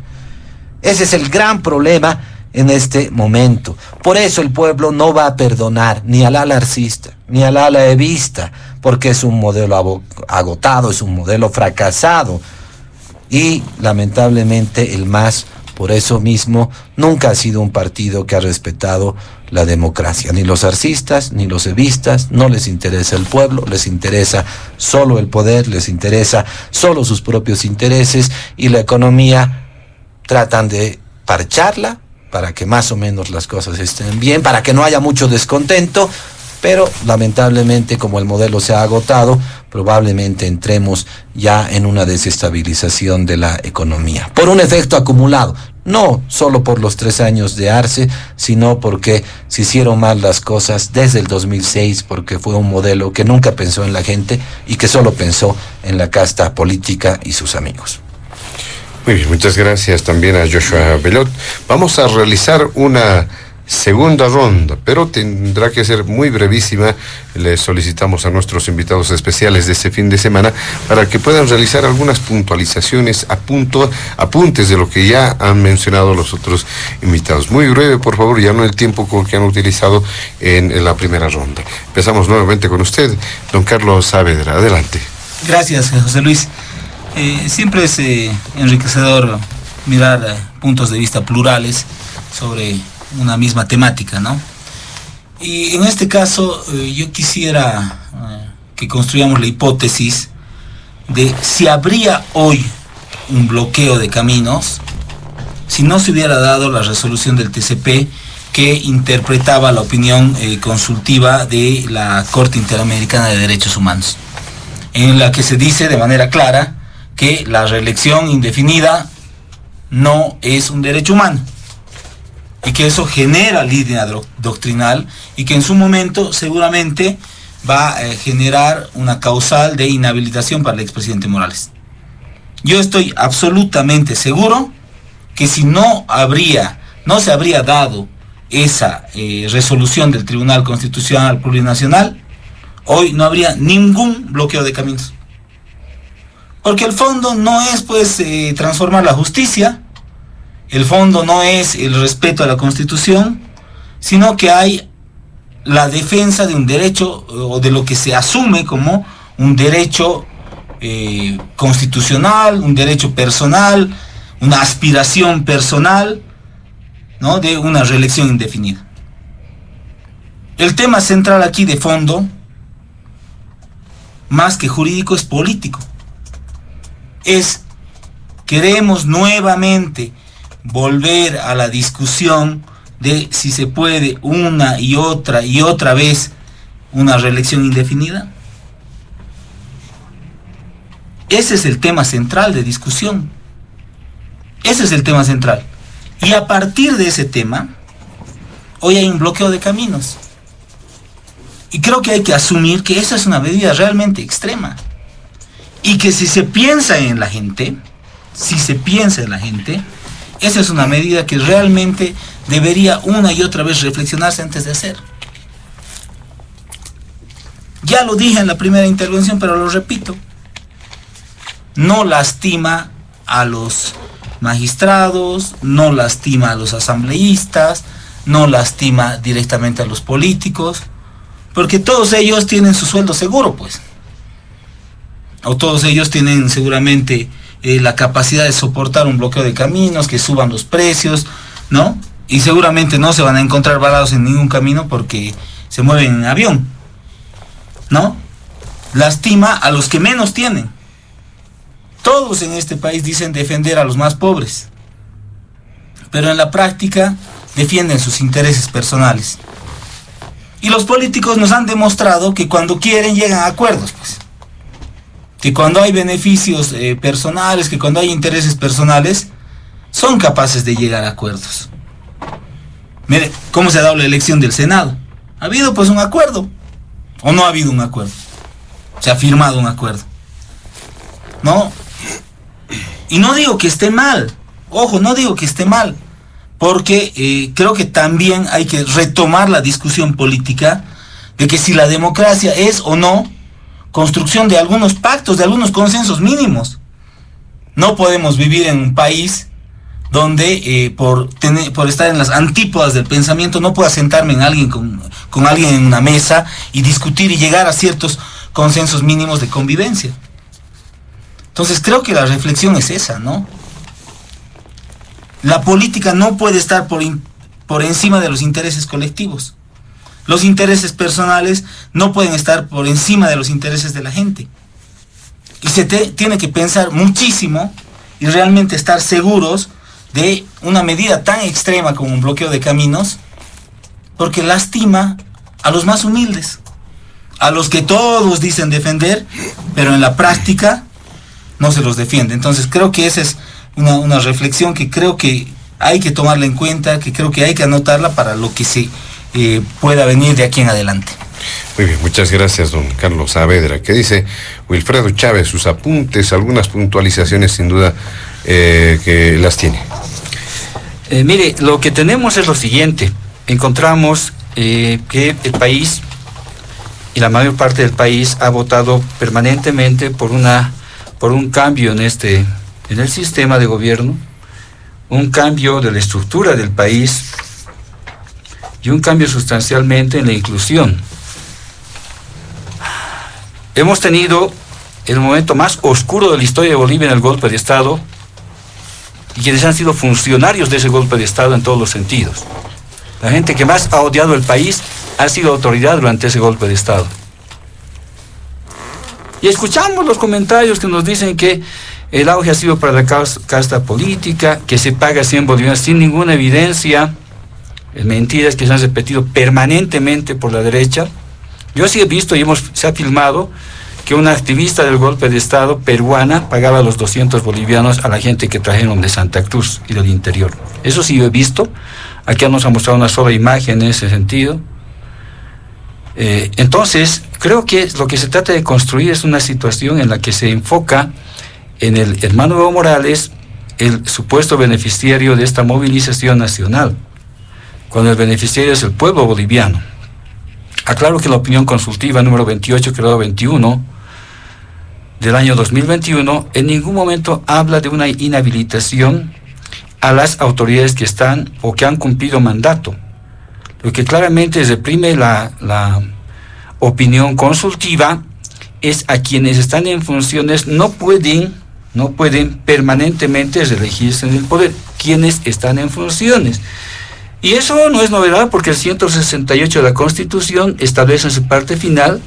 Ese es el gran problema en este momento. Por eso el pueblo no va a perdonar ni al ala arcista, ni al ala evista, porque es un modelo agotado, es un modelo fracasado. Y lamentablemente el MAS, por eso mismo, nunca ha sido un partido que ha respetado la democracia. Ni los arcistas, ni los evistas, no les interesa el pueblo, les interesa solo el poder, les interesa solo sus propios intereses, y la economía tratan de parcharla para que más o menos las cosas estén bien, para que no haya mucho descontento, pero lamentablemente como el modelo se ha agotado, probablemente entremos ya en una desestabilización de la economía, por un efecto acumulado, no solo por los 3 años de Arce, sino porque se hicieron mal las cosas desde el 2006, porque fue un modelo que nunca pensó en la gente y que solo pensó en la casta política y sus amigos. Muy bien, muchas gracias también a Joshua Bellot. Vamos a realizar una segunda ronda, pero tendrá que ser muy brevísima. Les solicitamos a nuestros invitados especiales de este fin de semana para que puedan realizar algunas puntualizaciones, apuntes de lo que ya han mencionado los otros invitados. Muy breve, por favor, ya no el tiempo que han utilizado en la primera ronda. Empezamos nuevamente con usted, don Carlos Saavedra. Adelante. Gracias, José Luis. Siempre es enriquecedor mirar puntos de vista plurales sobre una misma temática, ¿no? Y en este caso yo quisiera que construyamos la hipótesis de si habría hoy un bloqueo de caminos si no se hubiera dado la resolución del TCP que interpretaba la opinión consultiva de la Corte Interamericana de Derechos Humanos, en la que se dice de manera clara que la reelección indefinida no es un derecho humano, y que eso genera línea doctrinal y que en su momento seguramente va a generar una causal de inhabilitación para el expresidente Morales. Yo estoy absolutamente seguro que si no se habría dado esa resolución del Tribunal Constitucional Plurinacional, hoy no habría ningún bloqueo de caminos. Porque el fondo no es pues transformar la justicia, el fondo no es el respeto a la Constitución, sino que hay la defensa de un derecho o de lo que se asume como un derecho constitucional, un derecho personal, una aspiración personal, ¿no?, de una reelección indefinida. El tema central aquí de fondo, más que jurídico, es político. Queremos nuevamente volver a la discusión de si se puede una y otra vez una reelección indefinida. Ese es el tema central de discusión. Ese es el tema central. Y a partir de ese tema, hoy hay un bloqueo de caminos. Y creo que hay que asumir que esa es una medida realmente extrema. Y que si se piensa en la gente, esa es una medida que realmente debería una y otra vez reflexionarse antes de hacer. Ya lo dije en la primera intervención, pero lo repito. No lastima a los magistrados, no lastima a los asambleístas, no lastima directamente a los políticos, porque todos ellos tienen su sueldo seguro, pues. O todos ellos tienen seguramente la capacidad de soportar un bloqueo de caminos, que suban los precios, ¿no? Y seguramente no se van a encontrar varados en ningún camino porque se mueven en avión, ¿no? Lastima a los que menos tienen. Todos en este país dicen defender a los más pobres, pero en la práctica defienden sus intereses personales. Y los políticos nos han demostrado que cuando quieren llegan a acuerdos, pues. Que cuando hay beneficios personales, que cuando hay intereses personales, son capaces de llegar a acuerdos. Mire, ¿cómo se ha dado la elección del Senado? ¿Ha habido pues un acuerdo? ¿O no ha habido un acuerdo? Se ha firmado un acuerdo, ¿no? Y no digo que esté mal, ojo, no digo que esté mal, porque creo que también hay que retomar la discusión política de que si la democracia es o no construcción de algunos pactos, de algunos consensos mínimos. No podemos vivir en un país donde por estar en las antípodas del pensamiento no pueda sentarme con alguien en una mesa y discutir y llegar a ciertos consensos mínimos de convivencia. Entonces creo que la reflexión es esa, ¿no? La política no puede estar por encima de los intereses colectivos. Los intereses personales no pueden estar por encima de los intereses de la gente. Y se tiene que pensar muchísimo y realmente estar seguros de una medida tan extrema como un bloqueo de caminos, porque lastima a los más humildes, a los que todos dicen defender, pero en la práctica no se los defiende. Entonces creo que esa es una reflexión que creo que hay que tomarla en cuenta, que creo que hay que anotarla para lo que se pueda venir de aquí en adelante. Muy bien, muchas gracias, don Carlos Saavedra. ¿Qué dice Wilfredo Chávez? Sus apuntes, algunas puntualizaciones sin duda que las tiene. Mire, lo que tenemos es lo siguiente. encontramos que el país y la mayor parte del país ha votado permanentemente por un cambio en el sistema de gobierno, un cambio de la estructura del país y un cambio sustancialmente en la inclusión. Hemos tenido el momento más oscuro de la historia de Bolivia en el golpe de Estado, y quienes han sido funcionarios de ese golpe de Estado en todos los sentidos. La gente que más ha odiado el país ha sido autoridad durante ese golpe de Estado. Y escuchamos los comentarios que nos dicen que el auge ha sido para la casta política, que se paga 100 bolivianos sin ninguna evidencia, mentiras que se han repetido permanentemente por la derecha. Yo sí he visto y se ha filmado que una activista del golpe de Estado peruana pagaba los 200 bolivianos a la gente que trajeron de Santa Cruz y del interior. Eso sí yo he visto. Aquí nos ha mostrado una sola imagen en ese sentido. Entonces, creo que lo que se trata de construir es una situación en la que se enfoca en el hermano Evo Morales, el supuesto beneficiario de esta movilización nacional, cuando el beneficiario es el pueblo boliviano. Aclaro que la opinión consultiva número 28, creado 21, del año 2021, en ningún momento habla de una inhabilitación a las autoridades que están o que han cumplido mandato. Lo que claramente reprime la opinión consultiva es a quienes están en funciones no pueden permanentemente reelegirse en el poder, quienes están en funciones. Y eso no es novedad porque el 168 de la Constitución establece en su parte final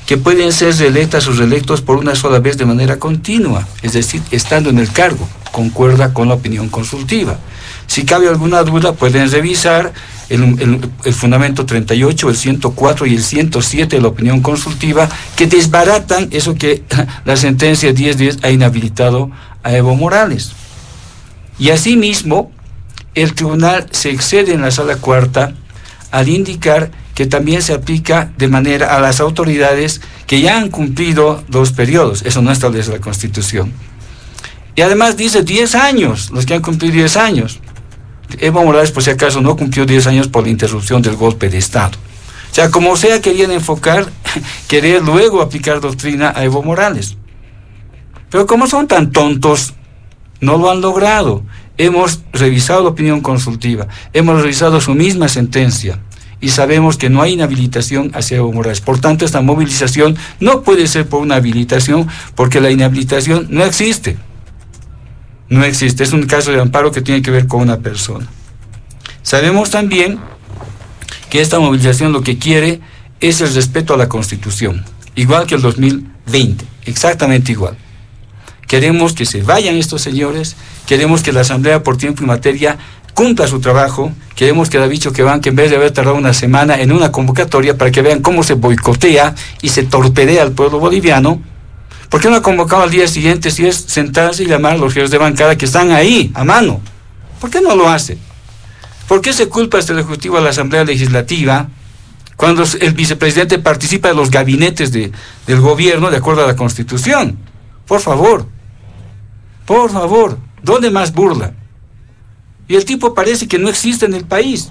que pueden ser reelectas o reelectos por una sola vez de manera continua, es decir, estando en el cargo, concuerda con la opinión consultiva. Si cabe alguna duda, pueden revisar el fundamento 38, el 104 y el 107 de la opinión consultiva, que desbaratan eso que la sentencia 1010 ha inhabilitado a Evo Morales. Y asimismo, el tribunal se excede en la sala cuarta al indicar que también se aplica de manera a las autoridades que ya han cumplido los periodos. Eso no establece la Constitución. Y además dice 10 años, los que han cumplido 10 años. Evo Morales, por si acaso, no cumplió 10 años por la interrupción del golpe de Estado. O sea, como sea, querían enfocar, querer luego aplicar doctrina a Evo Morales. Pero como son tan tontos, no lo han logrado. Hemos revisado la opinión consultiva, hemos revisado su misma sentencia y sabemos que no hay inhabilitación hacia Evo Morales. Por tanto, esta movilización no puede ser por una habilitación, porque la inhabilitación no existe. No existe, es un caso de amparo que tiene que ver con una persona. Sabemos también que esta movilización lo que quiere es el respeto a la Constitución, igual que el 2020, exactamente igual. Queremos que se vayan estos señores, queremos que la Asamblea por tiempo y materia cumpla su trabajo, queremos que David Choqueban, que en vez de haber tardado una semana en una convocatoria para que vean cómo se boicotea y se torpedea al pueblo boliviano, ¿por qué no ha convocado al día siguiente si es sentarse y llamar a los jefes de bancada que están ahí, a mano? ¿Por qué no lo hace? ¿Por qué se culpa hasta el Ejecutivo a la Asamblea Legislativa cuando el vicepresidente participa de los gabinetes del gobierno de acuerdo a la Constitución? Por favor, ¿dónde más burla? Y el tipo parece que no existe en el país.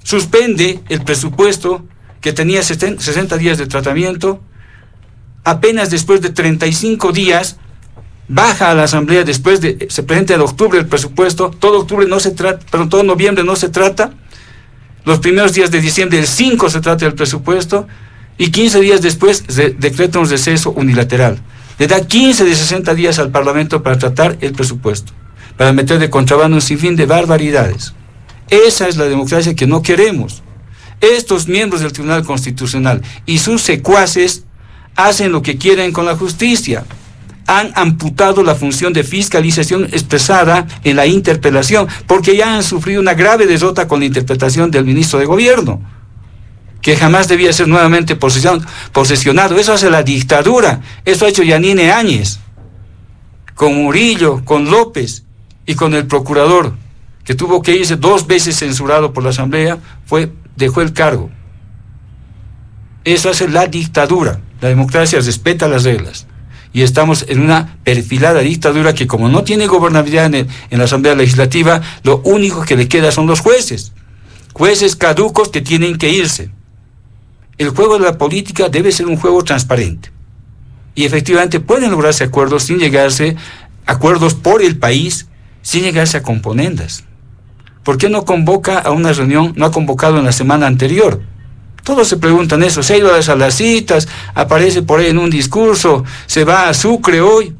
Suspende el presupuesto que tenía 60 días de tratamiento. Apenas después de 35 días baja a la Asamblea, se presenta en octubre el presupuesto, todo noviembre no se trata, los primeros días de diciembre, el 5 se trata del presupuesto, y 15 días después decreta un receso unilateral. Le da 15 de 60 días al Parlamento para tratar el presupuesto, para meter de contrabando un sinfín de barbaridades. Esa es la democracia que no queremos. Estos miembros del Tribunal Constitucional y sus secuaces hacen lo que quieren con la justicia. Han amputado la función de fiscalización expresada en la interpelación, porque ya han sufrido una grave derrota con la interpretación del ministro de Gobierno, que jamás debía ser nuevamente posesionado. Eso hace la dictadura, eso ha hecho Yanine Áñez, con Murillo, con López y con el procurador, que tuvo que irse 2 veces censurado por la Asamblea, dejó el cargo. Eso hace la dictadura. La democracia respeta las reglas. Y estamos en una perfilada dictadura que, como no tiene gobernabilidad en la Asamblea Legislativa, lo único que le queda son los jueces. jueces caducos que tienen que irse. El juego de la política debe ser un juego transparente. Y efectivamente pueden lograrse acuerdos sin llegarse a acuerdos por el país, sin llegarse a componendas. ¿Por qué no convoca a una reunión, no ha convocado en la semana anterior? Todos se preguntan eso, se ha ido a las citas, aparece por ahí en un discurso, se va a Sucre hoy.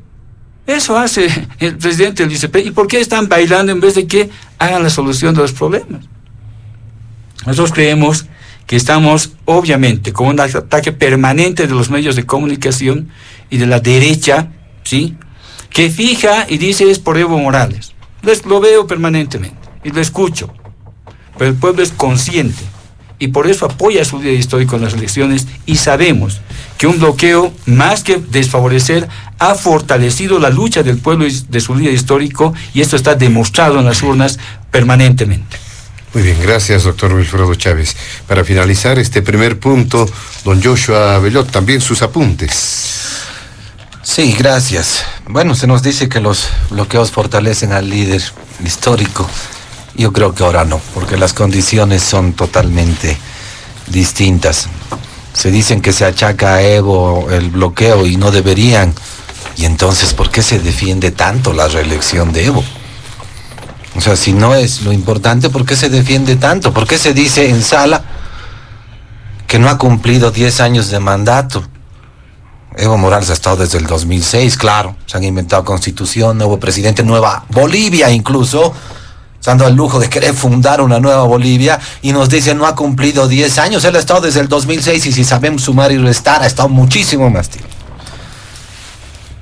Eso hace el presidente del ICP. ¿Y por qué están bailando en vez de que hagan la solución de los problemas? Nosotros creemos que estamos, obviamente, con un ataque permanente de los medios de comunicación y de la derecha, ¿sí?, que fija y dice es por Evo Morales. Lo veo permanentemente y lo escucho. Pero el pueblo es consciente y por eso apoya su líder histórico en las elecciones, y sabemos que un bloqueo, más que desfavorecer, ha fortalecido la lucha del pueblo y de su líder histórico, y esto está demostrado en las urnas permanentemente. Muy bien, gracias, doctor Wilfredo Chávez. Para finalizar este primer punto, don Joshua Bellot, también sus apuntes. Sí, gracias. Bueno, se nos dice que los bloqueos fortalecen al líder histórico. Yo creo que ahora no, porque las condiciones son totalmente distintas. Se dicen que se achaca a Evo el bloqueo y no deberían. Y entonces, ¿por qué se defiende tanto la reelección de Evo? O sea, si no es lo importante, ¿por qué se defiende tanto? ¿Por qué se dice en sala que no ha cumplido 10 años de mandato? Evo Morales ha estado desde el 2006, claro. Se han inventado constitución, nuevo presidente, nueva Bolivia incluso. Dando el lujo de querer fundar una nueva Bolivia, y nos dicen no ha cumplido 10 años. Él ha estado desde el 2006 y si sabemos sumar y restar, ha estado muchísimo más tiempo.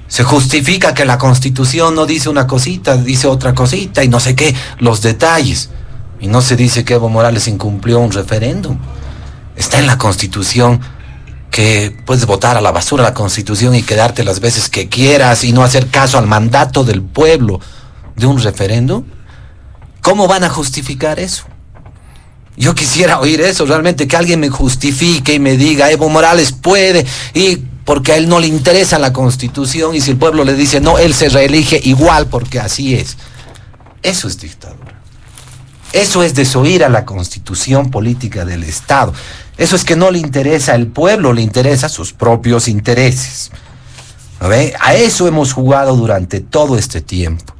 Se justifica que la Constitución no dice una cosita, dice otra cosita y no sé qué, los detalles. Y no se dice que Evo Morales incumplió un referéndum. Está en la Constitución que puedes votar a la basura la Constitución y quedarte las veces que quieras y no hacer caso al mandato del pueblo de un referéndum. ¿Cómo van a justificar eso? Yo quisiera oír eso, realmente, que alguien me justifique y me diga, Evo Morales puede, y porque a él no le interesa la Constitución, y si el pueblo le dice no, él se reelige igual, porque así es. Eso es dictadura. Eso es desoír a la Constitución política del Estado. Eso es que no le interesa al pueblo, le interesa sus propios intereses. ¿No ve? A eso hemos jugado durante todo este tiempo.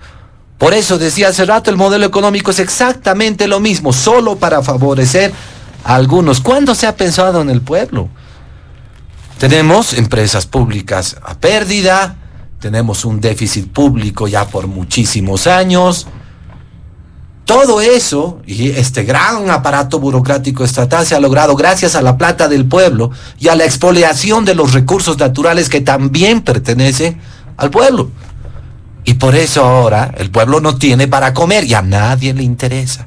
Por eso decía hace rato, el modelo económico es exactamente lo mismo, solo para favorecer a algunos. ¿Cuándo se ha pensado en el pueblo? Tenemos empresas públicas a pérdida, tenemos un déficit público ya por muchísimos años. Todo eso y este gran aparato burocrático estatal se ha logrado gracias a la plata del pueblo y a la expoliación de los recursos naturales que también pertenecen al pueblo. Y por eso ahora el pueblo no tiene para comer y a nadie le interesa.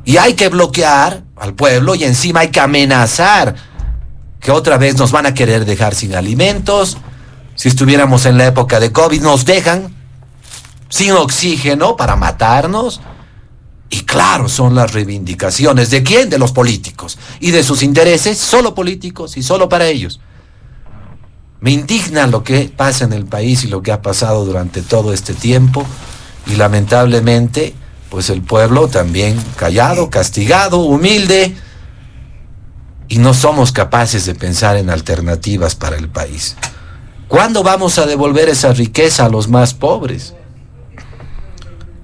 Y hay que bloquear al pueblo y encima hay que amenazar que otra vez nos van a querer dejar sin alimentos. Si estuviéramos en la época de COVID, nos dejan sin oxígeno para matarnos. Y claro, son las reivindicaciones. ¿De quién? De los políticos. Y de sus intereses, solo políticos y solo para ellos. Me indigna lo que pasa en el país y lo que ha pasado durante todo este tiempo. Y lamentablemente, pues el pueblo también callado, castigado, humilde. Y no somos capaces de pensar en alternativas para el país. ¿Cuándo vamos a devolver esa riqueza a los más pobres?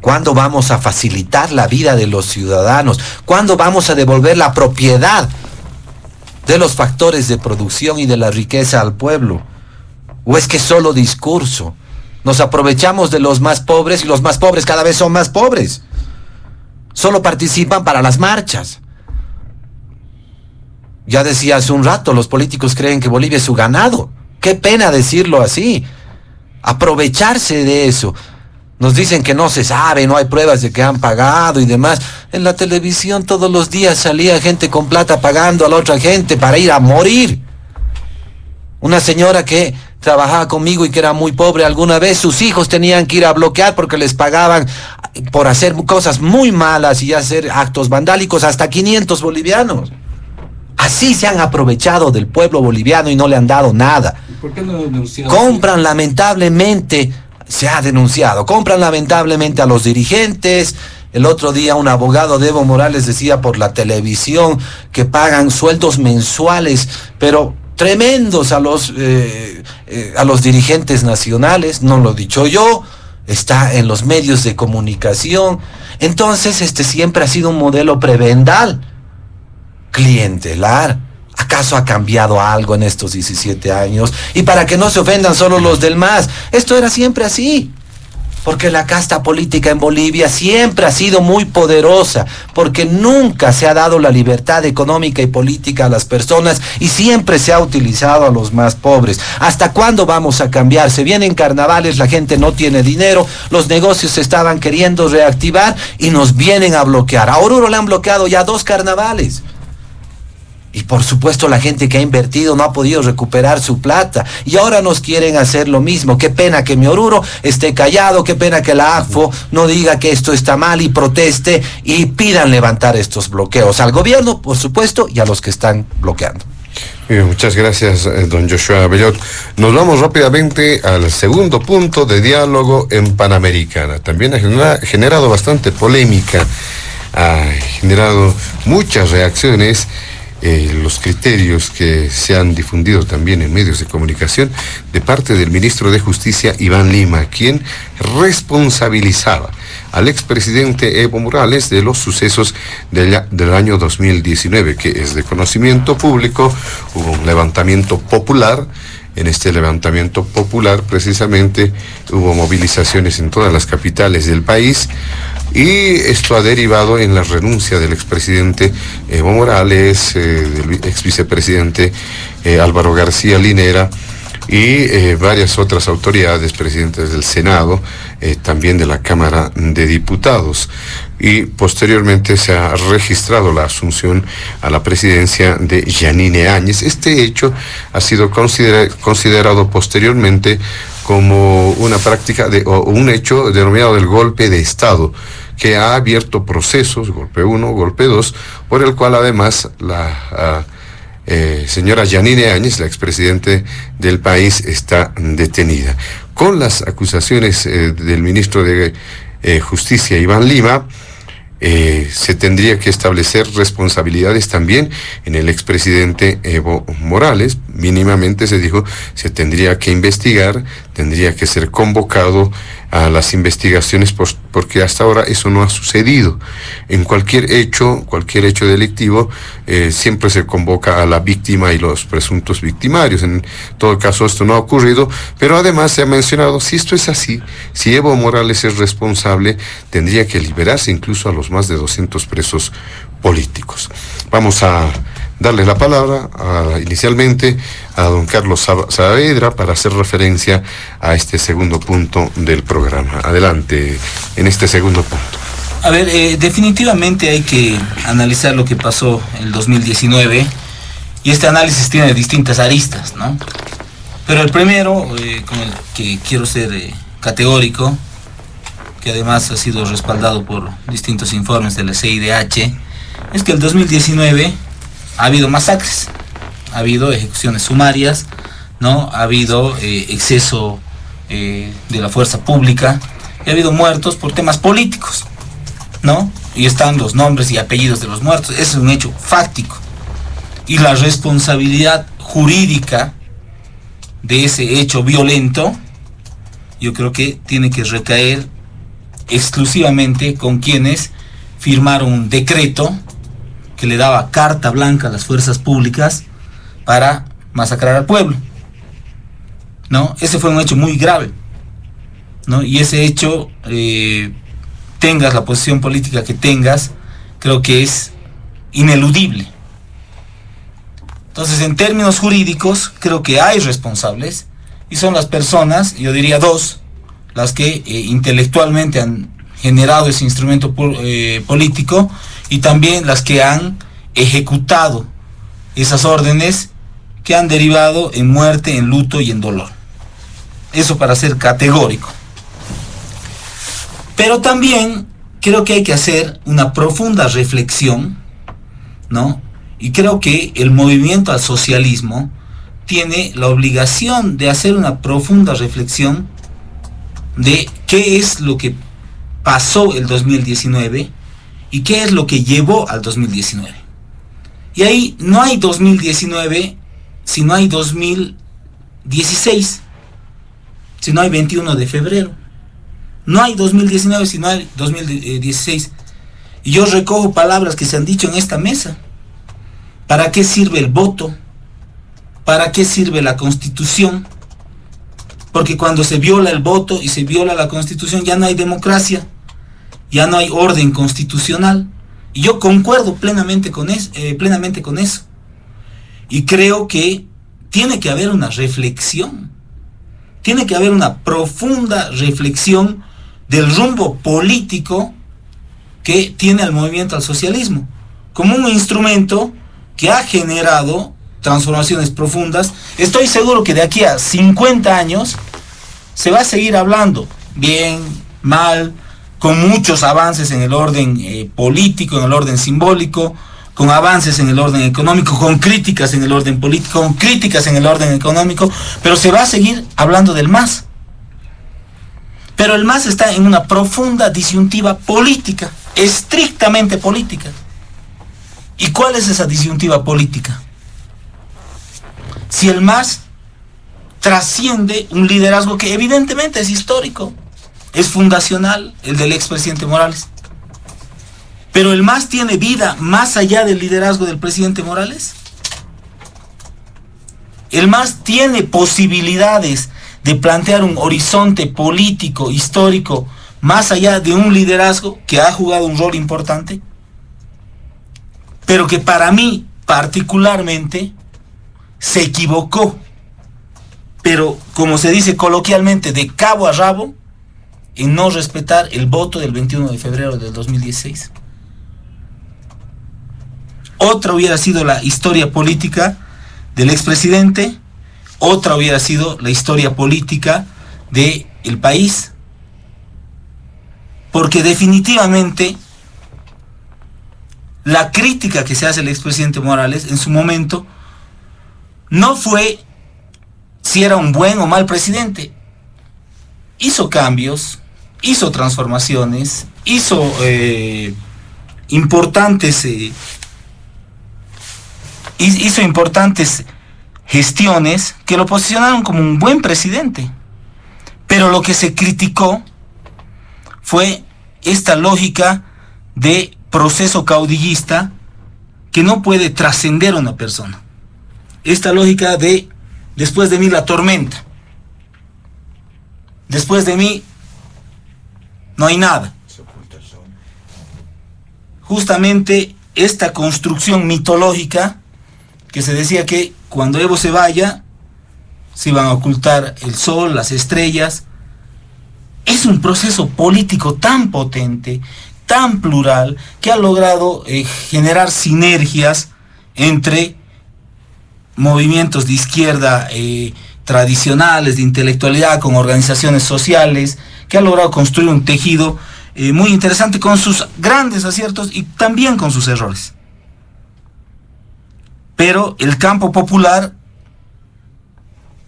¿Cuándo vamos a facilitar la vida de los ciudadanos? ¿Cuándo vamos a devolver la propiedad de los factores de producción y de la riqueza al pueblo? ¿O es que solo discurso? Nos aprovechamos de los más pobres y los más pobres cada vez son más pobres. Solo participan para las marchas. Ya decía hace un rato, los políticos creen que Bolivia es su ganado. Qué pena decirlo así. Aprovecharse de eso. Nos dicen que no se sabe, no hay pruebas de que han pagado y demás. En la televisión todos los días salía gente con plata pagando a la otra gente para ir a morir. Una señora que trabajaba conmigo y que era muy pobre alguna vez, sus hijos tenían que ir a bloquear porque les pagaban por hacer cosas muy malas y hacer actos vandálicos hasta 500 bolivianos. Así se han aprovechado del pueblo boliviano y no le han dado nada. ¿Por qué no denunciaron? Compran lamentablemente, se ha denunciado, compran lamentablemente a los dirigentes, El otro día un abogado de Evo Morales decía por la televisión que pagan sueldos mensuales, pero tremendos a los dirigentes nacionales. No lo he dicho yo, está en los medios de comunicación. Entonces siempre ha sido un modelo prebendal, clientelar. ¿Acaso ha cambiado algo en estos 17 años? Y para que no se ofendan solo los del MAS, esto era siempre así. Porque la casta política en Bolivia siempre ha sido muy poderosa, porque nunca se ha dado la libertad económica y política a las personas y siempre se ha utilizado a los más pobres. ¿Hasta cuándo vamos a cambiar? Se vienen carnavales, la gente no tiene dinero, los negocios se estaban queriendo reactivar y nos vienen a bloquear. A Oruro le han bloqueado ya 2 carnavales. Y por supuesto la gente que ha invertido no ha podido recuperar su plata. Y ahora nos quieren hacer lo mismo. Qué pena que mi Oruro esté callado, qué pena que la AFO no diga que esto está mal y proteste y pidan levantar estos bloqueos al gobierno, por supuesto, y a los que están bloqueando. Bien, muchas gracias, don Joshua Bellot. Nos vamos rápidamente al segundo punto de diálogo en Panamericana. También ha generado bastante polémica, ha generado muchas reacciones. Los criterios que se han difundido también en medios de comunicación de parte del ministro de Justicia, Iván Lima, quien responsabilizaba al expresidente Evo Morales de los sucesos del año 2019, que es de conocimiento público. Hubo un levantamiento popular. En este levantamiento popular, precisamente, hubo movilizaciones en todas las capitales del país y esto ha derivado en la renuncia del expresidente Evo Morales, del exvicepresidente Álvaro García Linera y varias otras autoridades, presidentes del Senado, también de la Cámara de Diputados. Y posteriormente se ha registrado la asunción a la presidencia de Yanine Áñez. Este hecho ha sido considerado posteriormente como una práctica o un hecho denominado del golpe de Estado, que ha abierto procesos, golpe 1, golpe 2, por el cual además la señora Yanine Áñez, la expresidente del país, está detenida. Con las acusaciones del ministro de Justicia, Iván Lima, se tendría que establecer responsabilidades también en el expresidente Evo Morales. Mínimamente se dijo, se tendría que investigar, tendría que ser convocado a las investigaciones, porque hasta ahora eso no ha sucedido. En cualquier hecho delictivo, siempre se convoca a la víctima y los presuntos victimarios. En todo caso, esto no ha ocurrido, pero además se ha mencionado, si esto es así, si Evo Morales es responsable, tendría que liberarse incluso a los más de 200 presos políticos. Vamos a darle la palabra inicialmente a don Carlos Saavedra para hacer referencia a este segundo punto del programa. Adelante en este segundo punto. A ver, definitivamente hay que analizar lo que pasó en el 2019 y este análisis tiene distintas aristas, ¿no? Pero el primero, con el que quiero ser categórico, que además ha sido respaldado por distintos informes de la CIDH, es que el 2019 ha habido masacres, ha habido ejecuciones sumarias, ¿no? Ha habido exceso de la fuerza pública y ha habido muertos por temas políticos, ¿no? Y están los nombres y apellidos de los muertos. Ese es un hecho fáctico. Y la responsabilidad jurídica de ese hecho violento, yo creo que tiene que recaer exclusivamente con quienes firmaron un decreto que le daba carta blanca a las fuerzas públicas para masacrar al pueblo, ¿no? Ese fue un hecho muy grave, ¿no? Y ese hecho, tengas la posición política que tengas, creo que es ineludible. Entonces, en términos jurídicos, creo que hay responsables, y son las personas, yo diría 2, las que intelectualmente han generado ese instrumento político, y también las que han ejecutado esas órdenes que han derivado en muerte, en luto y en dolor. Eso para ser categórico. Pero también creo que hay que hacer una profunda reflexión, ¿no? Y creo que el movimiento al socialismo tiene la obligación de hacer una profunda reflexión de qué es lo que pasó el 2019 y qué es lo que llevó al 2019. Y ahí no hay 2019 si no hay 2016, si no hay 21 de febrero. No hay 2019 si no hay 2016. Y yo recojo palabras que se han dicho en esta mesa. ¿Para qué sirve el voto? ¿Para qué sirve la Constitución? Porque cuando se viola el voto y se viola la Constitución ya no hay democracia, ya no hay orden constitucional. Y yo concuerdo plenamente con eso. Y creo que tiene que haber una reflexión. Tiene que haber una profunda reflexión del rumbo político que tiene el movimiento al socialismo, como un instrumento que ha generado transformaciones profundas. Estoy seguro que de aquí a 50 años se va a seguir hablando, bien, mal, con muchos avances en el orden político, en el orden simbólico, con avances en el orden económico, con críticas en el orden político, con críticas en el orden económico, pero se va a seguir hablando del MAS. Pero el MAS está en una profunda disyuntiva política, estrictamente política. ¿Y cuál es esa disyuntiva política? Si el MAS trasciende un liderazgo que evidentemente es histórico, es fundacional, el del expresidente Morales, pero el MAS tiene vida más allá del liderazgo del presidente Morales. El MAS tiene posibilidades de plantear un horizonte político, histórico, más allá de un liderazgo que ha jugado un rol importante, pero que para mí particularmente se equivocó, pero como se dice coloquialmente, de cabo a rabo, en no respetar el voto del 21 de febrero del 2016. Otra hubiera sido la historia política del expresidente, otra hubiera sido la historia política del país, porque definitivamente la crítica que se hace al expresidente Morales en su momento no fue si era un buen o mal presidente. Hizo cambios, hizo transformaciones, hizo importantes gestiones que lo posicionaron como un buen presidente. Pero lo que se criticó fue esta lógica de proceso caudillista que no puede trascender a una persona. Esta lógica de después de mí la tormenta. Después de mí no hay nada. Justamente esta construcción mitológica que se decía que cuando Evo se vaya se iban a ocultar el sol, las estrellas. Es un proceso político tan potente, tan plural, que ha logrado generar sinergias entre movimientos de izquierda tradicionales, de intelectualidad, con organizaciones sociales, que ha logrado construir un tejido muy interesante con sus grandes aciertos y también con sus errores. Pero el campo popular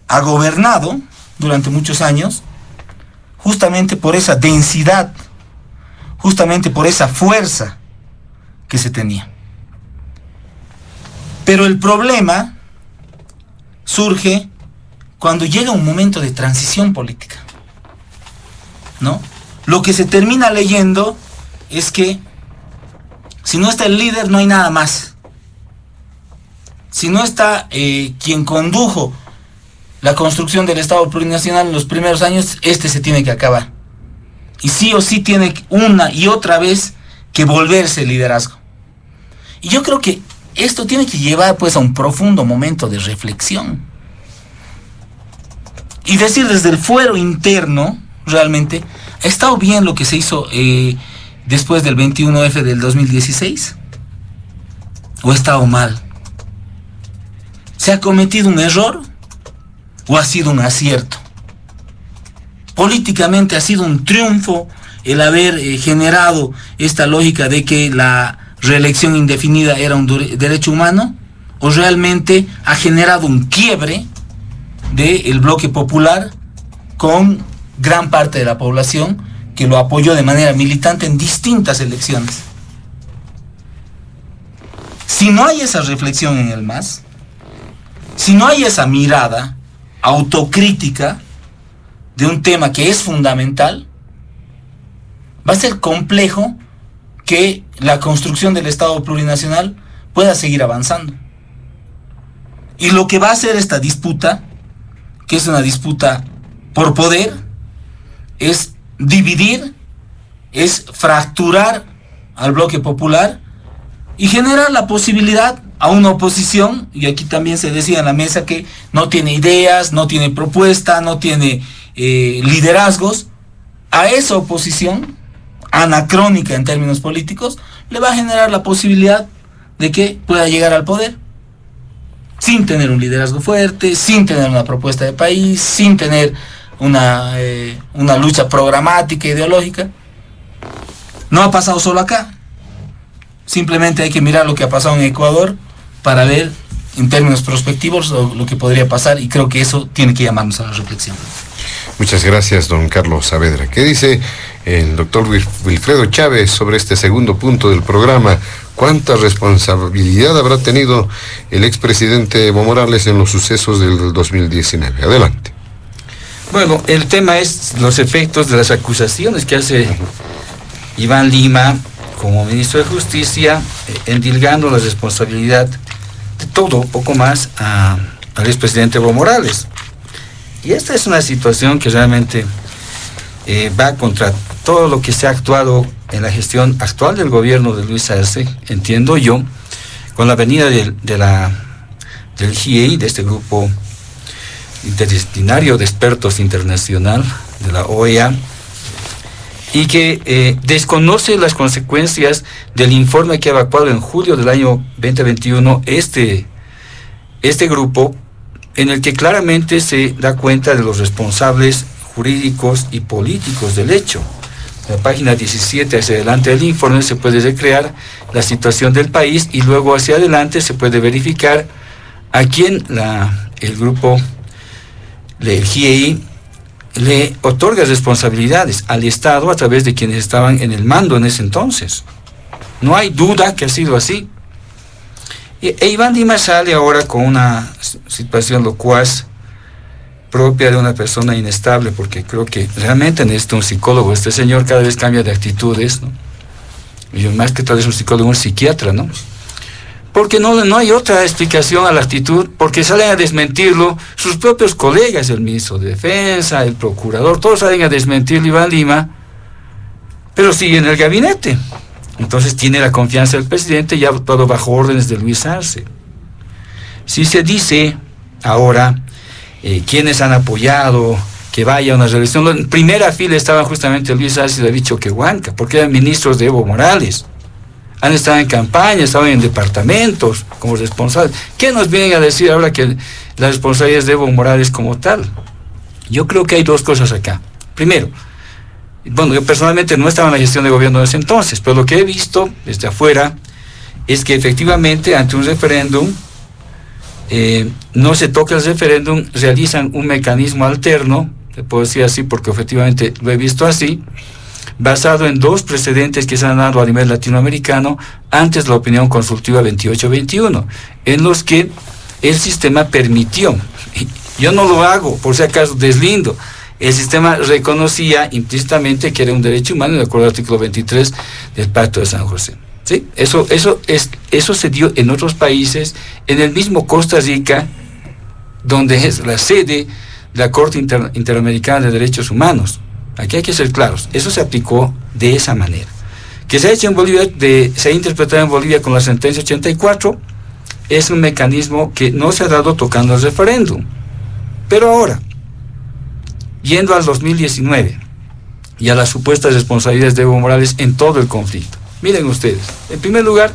ha gobernado durante muchos años justamente por esa densidad, justamente por esa fuerza que se tenía. Pero el problema surge cuando llega un momento de transición política, ¿no? Lo que se termina leyendo es que si no está el líder no hay nada más. Si no está quien condujo la construcción del Estado plurinacional en los primeros años, se tiene que acabar. Y sí o sí tiene una y otra vez que volverse el liderazgo. Y yo creo que esto tiene que llevar pues a un profundo momento de reflexión. Y decir desde el fuero interno, realmente, ¿ha estado bien lo que se hizo después del 21F del 2016? ¿O ha estado mal? ¿Se ha cometido un error o ha sido un acierto? Políticamente ha sido un triunfo el haber generado esta lógica de que la reelección indefinida era un derecho humano, o realmente ha generado un quiebre del bloque popular con gran parte de la población que lo apoyó de manera militante en distintas elecciones. Si no hay esa reflexión en el MAS, si no hay esa mirada autocrítica de un tema que es fundamental, va a ser complejo que la construcción del Estado plurinacional pueda seguir avanzando. Y lo que va a hacer esta disputa, que es una disputa por poder, es dividir, es fracturar al bloque popular y generar la posibilidad a una oposición, y aquí también se decía en la mesa que no tiene ideas, no tiene propuesta, no tiene liderazgos. A esa oposición, anacrónica en términos políticos, le va a generar la posibilidad de que pueda llegar al poder sin tener un liderazgo fuerte, sin tener una propuesta de país, sin tener una lucha programática, ideológica. No ha pasado solo acá. Simplemente hay que mirar lo que ha pasado en Ecuador para ver en términos prospectivos lo que podría pasar, y creo que eso tiene que llamarnos a la reflexión. Muchas gracias, don Carlos Saavedra. ¿Qué dice el doctor Wilfredo Chávez sobre este segundo punto del programa? ¿Cuánta responsabilidad habrá tenido el expresidente Evo Morales en los sucesos del 2019? Adelante. Bueno, el tema es los efectos de las acusaciones que hace Iván Lima como ministro de Justicia, endilgando la responsabilidad de todo, poco más, al expresidente Evo Morales. Y esta es una situación que realmente va contra todo lo que se ha actuado en la gestión actual del gobierno de Luis Arce, entiendo yo, con la venida del GIEI, de este grupo interdisciplinario de expertos internacional, de la OEA, y que desconoce las consecuencias del informe que ha evacuado en julio del año 2021 este grupo, en el que claramente se da cuenta de los responsables jurídicos y políticos del hecho. En la página 17 hacia adelante del informe se puede recrear la situación del país, y luego hacia adelante se puede verificar a quién el grupo, el GIEI, le otorga responsabilidades al Estado a través de quienes estaban en el mando en ese entonces. No hay duda que ha sido así. E Iván Lima sale ahora con una situación locuaz propia de una persona inestable, porque creo que realmente necesita un psicólogo. Este señor cada vez cambia de actitudes, ¿no? Y más que tal vez un psicólogo, un psiquiatra, ¿no? Porque no hay otra explicación a la actitud, porque salen a desmentirlo sus propios colegas, el ministro de Defensa, el procurador, todos salen a desmentirlo Iván Lima, pero sigue en el gabinete. Entonces tiene la confianza del presidente y ha actuado bajo órdenes de Luis Arce. Si se dice ahora quienes han apoyado que vaya a una reelección, en primera fila estaban justamente Luis Arce y David Choquehuanca, porque eran ministros de Evo Morales. Han estado en campaña, estaban en departamentos como responsables. ¿Qué nos vienen a decir ahora que la responsabilidad es de Evo Morales como tal? Yo creo que hay dos cosas acá. Primero, bueno, yo personalmente no estaba en la gestión de gobierno de ese entonces, pero lo que he visto desde afuera es que efectivamente ante un referéndum, no se toca el referéndum, realizan un mecanismo alterno, te puedo decir así porque efectivamente lo he visto así, basado en dos precedentes que se han dado a nivel latinoamericano antes de la opinión consultiva 28-21, en los que el sistema permitió, yo no lo hago, por si acaso deslindo, el sistema reconocía implícitamente que era un derecho humano de acuerdo al artículo 23 del Pacto de San José. ¿Sí? Eso se dio en otros países, en el mismo Costa Rica, donde es la sede de la Corte Interamericana de Derechos Humanos. Aquí hay que ser claros, eso se aplicó de esa manera. Que se ha hecho en Bolivia, se ha interpretado en Bolivia con la sentencia 84, es un mecanismo que no se ha dado tocando el referéndum. Pero ahora, yendo al 2019 y a las supuestas responsabilidades de Evo Morales en todo el conflicto. Miren ustedes, en primer lugar,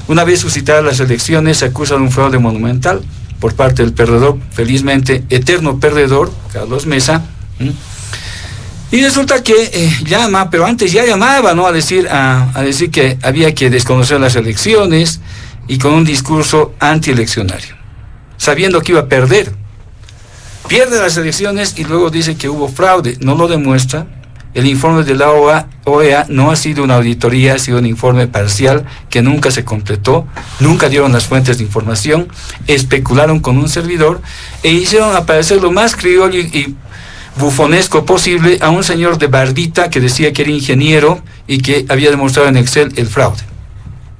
una vez suscitadas las elecciones, se acusa de un fraude monumental por parte del perdedor, felizmente eterno perdedor, Carlos Mesa. Y resulta que llama, pero antes ya llamaba, ¿no?, a decir que había que desconocer las elecciones, y con un discurso antieleccionario, sabiendo que iba a perder. Pierde las elecciones y luego dice que hubo fraude, no lo demuestra, el informe de la OEA no ha sido una auditoría, ha sido un informe parcial que nunca se completó, nunca dieron las fuentes de información, especularon con un servidor e hicieron aparecer lo más criollo y bufonesco posible a un señor de barbita que decía que era ingeniero y que había demostrado en Excel el fraude.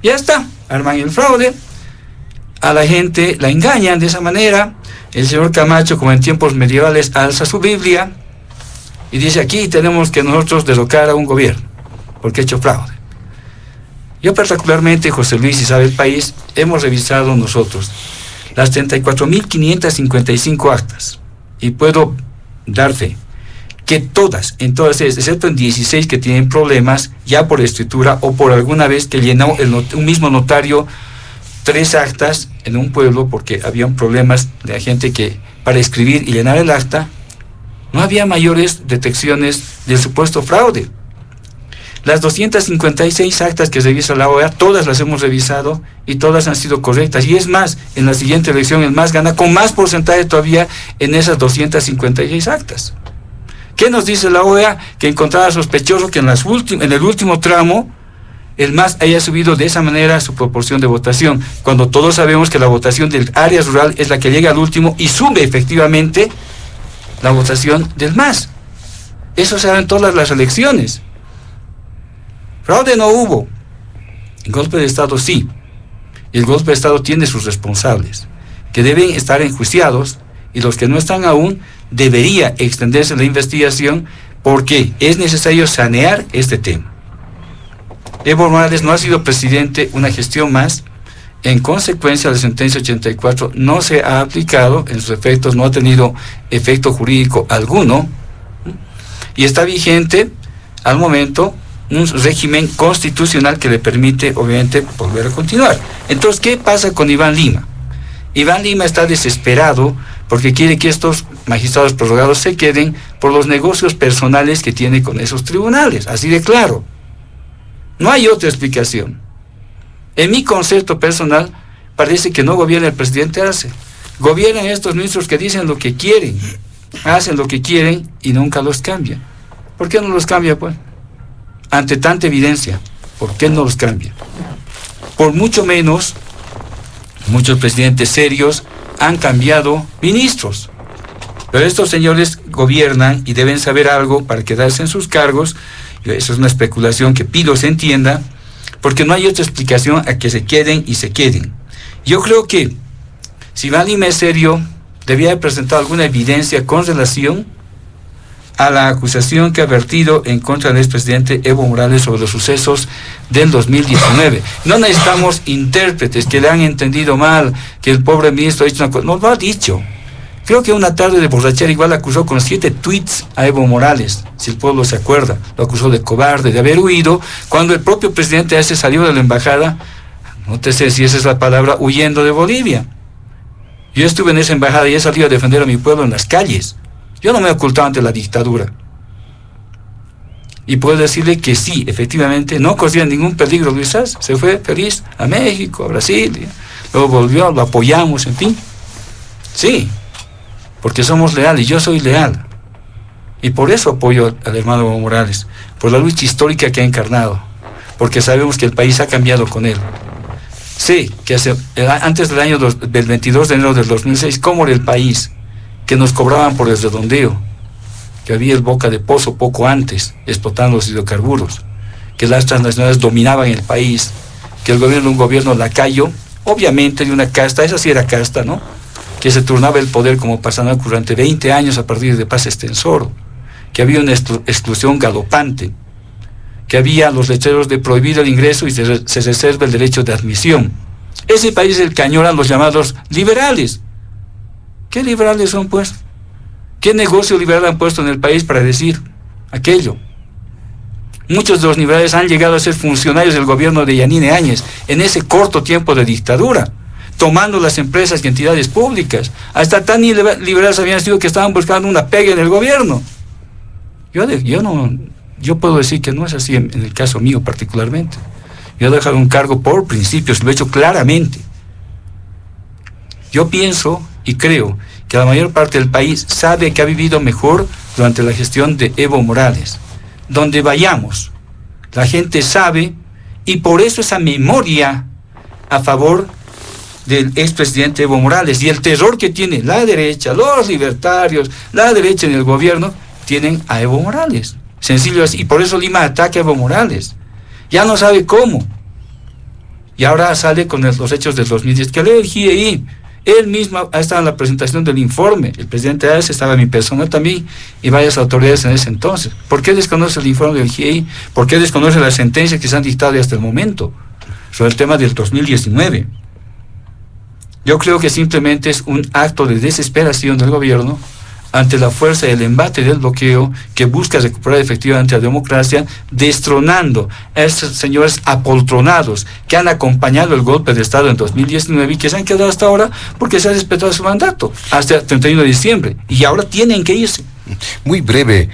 Ya está, arman el fraude, a la gente la engañan de esa manera. El señor Camacho, como en tiempos medievales, alza su Biblia y dice: aquí tenemos que nosotros derrocar a un gobierno porque ha hecho fraude. Yo particularmente, José Luis, y sabe el país, hemos revisado nosotros las 34.555 actas y puedo dar fe que todas, en todas ellas, excepto en 16 que tienen problemas ya por escritura o por alguna vez que llenó un mismo notario 3 actas en un pueblo porque habían problemas de la gente que para escribir y llenar el acta no había mayores detecciones del supuesto fraude. Las 256 actas que revisa la OEA, todas las hemos revisado y todas han sido correctas. Y es más, en la siguiente elección el MAS gana con más porcentaje todavía en esas 256 actas. ¿Qué nos dice la OEA? Que encontraba sospechoso que en el último tramo el MAS haya subido de esa manera su proporción de votación, cuando todos sabemos que la votación del área rural es la que llega al último y sube efectivamente la votación del MAS. Eso se da en todas las elecciones. Fraude no hubo. El golpe de Estado sí. El golpe de Estado tiene sus responsables, que deben estar enjuiciados, y los que no están aún, debería extenderse la investigación porque es necesario sanear este tema. Evo Morales no ha sido presidente una gestión más. En consecuencia, la sentencia 84 no se ha aplicado en sus efectos, no ha tenido efecto jurídico alguno, y está vigente al momento un régimen constitucional que le permite, obviamente, volver a continuar. Entonces, ¿qué pasa con Iván Lima? Iván Lima está desesperado porque quiere que estos magistrados prorrogados se queden por los negocios personales que tiene con esos tribunales, así de claro. No hay otra explicación. En mi concepto personal, parece que no gobierna el presidente Arce. Gobiernan estos ministros que dicen lo que quieren, hacen lo que quieren y nunca los cambian. ¿Por qué no los cambia, pues? Ante tanta evidencia, ¿por qué no los cambia? Por mucho menos, muchos presidentes serios han cambiado ministros. Pero estos señores gobiernan y deben saber algo para quedarse en sus cargos. Eso es una especulación que pido se entienda, porque no hay otra explicación a que se queden y se queden. Yo creo que si Iván Lima es serio, debía haber presentado alguna evidencia con relación a la acusación que ha vertido en contra del expresidente Evo Morales sobre los sucesos del 2019. No necesitamos intérpretes que le han entendido mal, que el pobre ministro ha dicho una cosa. No lo ha dicho. Creo que una tarde de borrachera igual acusó con 7 tweets a Evo Morales, si el pueblo se acuerda. Lo acusó de cobarde, de haber huido, cuando el propio presidente ese salió de la embajada, no te sé si esa es la palabra, huyendo de Bolivia. Yo estuve en esa embajada y he salido a defender a mi pueblo en las calles. Yo no me he ocultado ante la dictadura. Y puedo decirle que sí, efectivamente, no corría ningún peligro Luis Arce. Se fue feliz a México, a Brasil, luego volvió, lo apoyamos, en fin. Sí, porque somos leales, yo soy leal. Y por eso apoyo al hermano Evo Morales, por la lucha histórica que ha encarnado, porque sabemos que el país ha cambiado con él. Sé que antes del 22 de enero del 2006, ¿cómo era el país? Que nos cobraban por el redondeo, que había el boca de pozo poco antes, explotando los hidrocarburos, que las transnacionales dominaban el país, que el gobierno era un gobierno lacayo, obviamente de una casta, esa sí era casta, ¿no? Que se turnaba el poder como pasaba durante 20 años a partir de Paz Extensoro, que había una exclusión galopante, que había los letreros de prohibir el ingreso y se reserva el derecho de admisión. Ese país es el que añoran los llamados liberales. ¿Qué liberales son, pues? ¿Qué negocio liberal han puesto en el país para decir aquello? Muchos de los liberales han llegado a ser funcionarios del gobierno de Yanine Áñez en ese corto tiempo de dictadura, tomando las empresas y entidades públicas. Hasta tan liberales habían sido que estaban buscando una pega en el gobierno. Yo puedo decir que no es así en el caso mío particularmente. Yo he dejado un cargo por principios, lo he hecho claramente. Yo pienso y creo que la mayor parte del país sabe que ha vivido mejor durante la gestión de Evo Morales. donde vayamos, la gente sabe, y por eso esa memoria a favor del expresidente Evo Morales, y el terror que tiene la derecha, los libertarios, la derecha en el gobierno, tienen a Evo Morales. Sencillo así, y por eso Lima ataca a Evo Morales. Ya no sabe cómo. Y ahora sale con los hechos del 2010, que lee el GIEI. Él mismo ha estado en la presentación del informe. El presidente Arce estaba en mi persona también, y varias autoridades en ese entonces. ¿Por qué desconoce el informe del GIEI? ¿Por qué desconoce las sentencias que se han dictado hasta el momento sobre el tema del 2019? Yo creo que simplemente es un acto de desesperación del gobierno ante la fuerza del embate del bloqueo que busca recuperar efectivamente la democracia, destronando a estos señores apoltronados que han acompañado el golpe de Estado en 2019 y que se han quedado hasta ahora porque se ha respetado su mandato hasta el 31 de diciembre y ahora tienen que irse. Muy breve,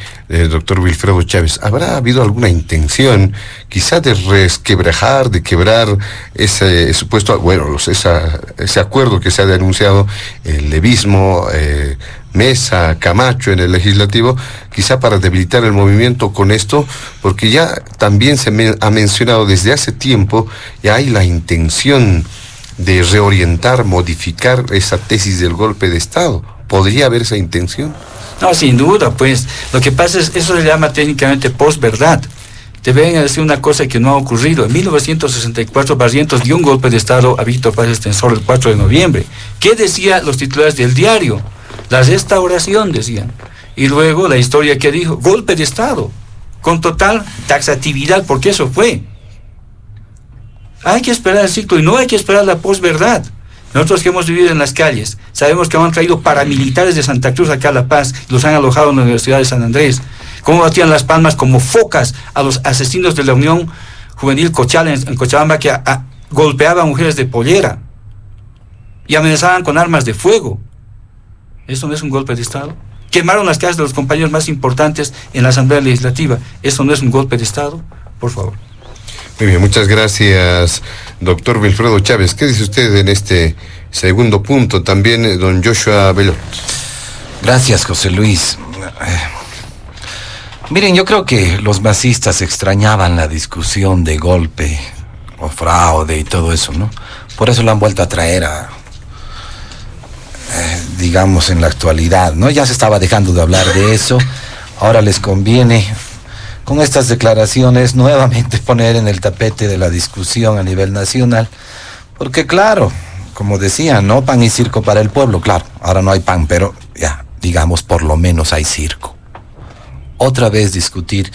doctor Wilfredo Chávez, ¿habrá habido alguna intención quizá de resquebrajar, de quebrar ese supuesto, bueno, ese acuerdo que se ha denunciado, el levismo, Mesa, Camacho en el legislativo, quizá para debilitar el movimiento con esto? Porque ya también se ha mencionado desde hace tiempo, ya hay la intención de reorientar, modificar esa tesis del golpe de Estado. ¿Podría haber esa intención? No, sin duda, pues. Lo que pasa es, eso se llama técnicamente posverdad. Te ven a decir una cosa que no ha ocurrido. En 1964 Barrientos dio un golpe de Estado a Víctor Paz Extensor el 4 de noviembre. ¿Qué decían los titulares del diario? La restauración, decían. Y luego la historia que dijo, golpe de Estado, con total taxatividad, porque eso fue. Hay que esperar el ciclo y no hay que esperar la posverdad. Nosotros que hemos vivido en las calles, sabemos que han traído paramilitares de Santa Cruz acá a La Paz, los han alojado en la Universidad de San Andrés, cómo batían las palmas como focas a los asesinos de la Unión Juvenil Cochala en Cochabamba, que golpeaban mujeres de pollera y amenazaban con armas de fuego. ¿Eso no es un golpe de Estado? Quemaron las casas de los compañeros más importantes en la Asamblea Legislativa. ¿Eso no es un golpe de Estado? Por favor. Muy bien, muchas gracias, doctor Wilfredo Chávez. ¿Qué dice usted en este segundo punto? También don Joshua Bellot. Gracias, José Luis. Miren, yo creo que los masistas extrañaban la discusión de golpe o fraude y todo eso, ¿no? Por eso lo han vuelto a traer digamos, en la actualidad, ¿no? Ya se estaba dejando de hablar de eso. Ahora les conviene, con estas declaraciones, nuevamente poner en el tapete de la discusión a nivel nacional, porque claro, como decían, ¿no? Pan y circo para el pueblo, claro, ahora no hay pan, pero ya, digamos, por lo menos hay circo. Otra vez discutir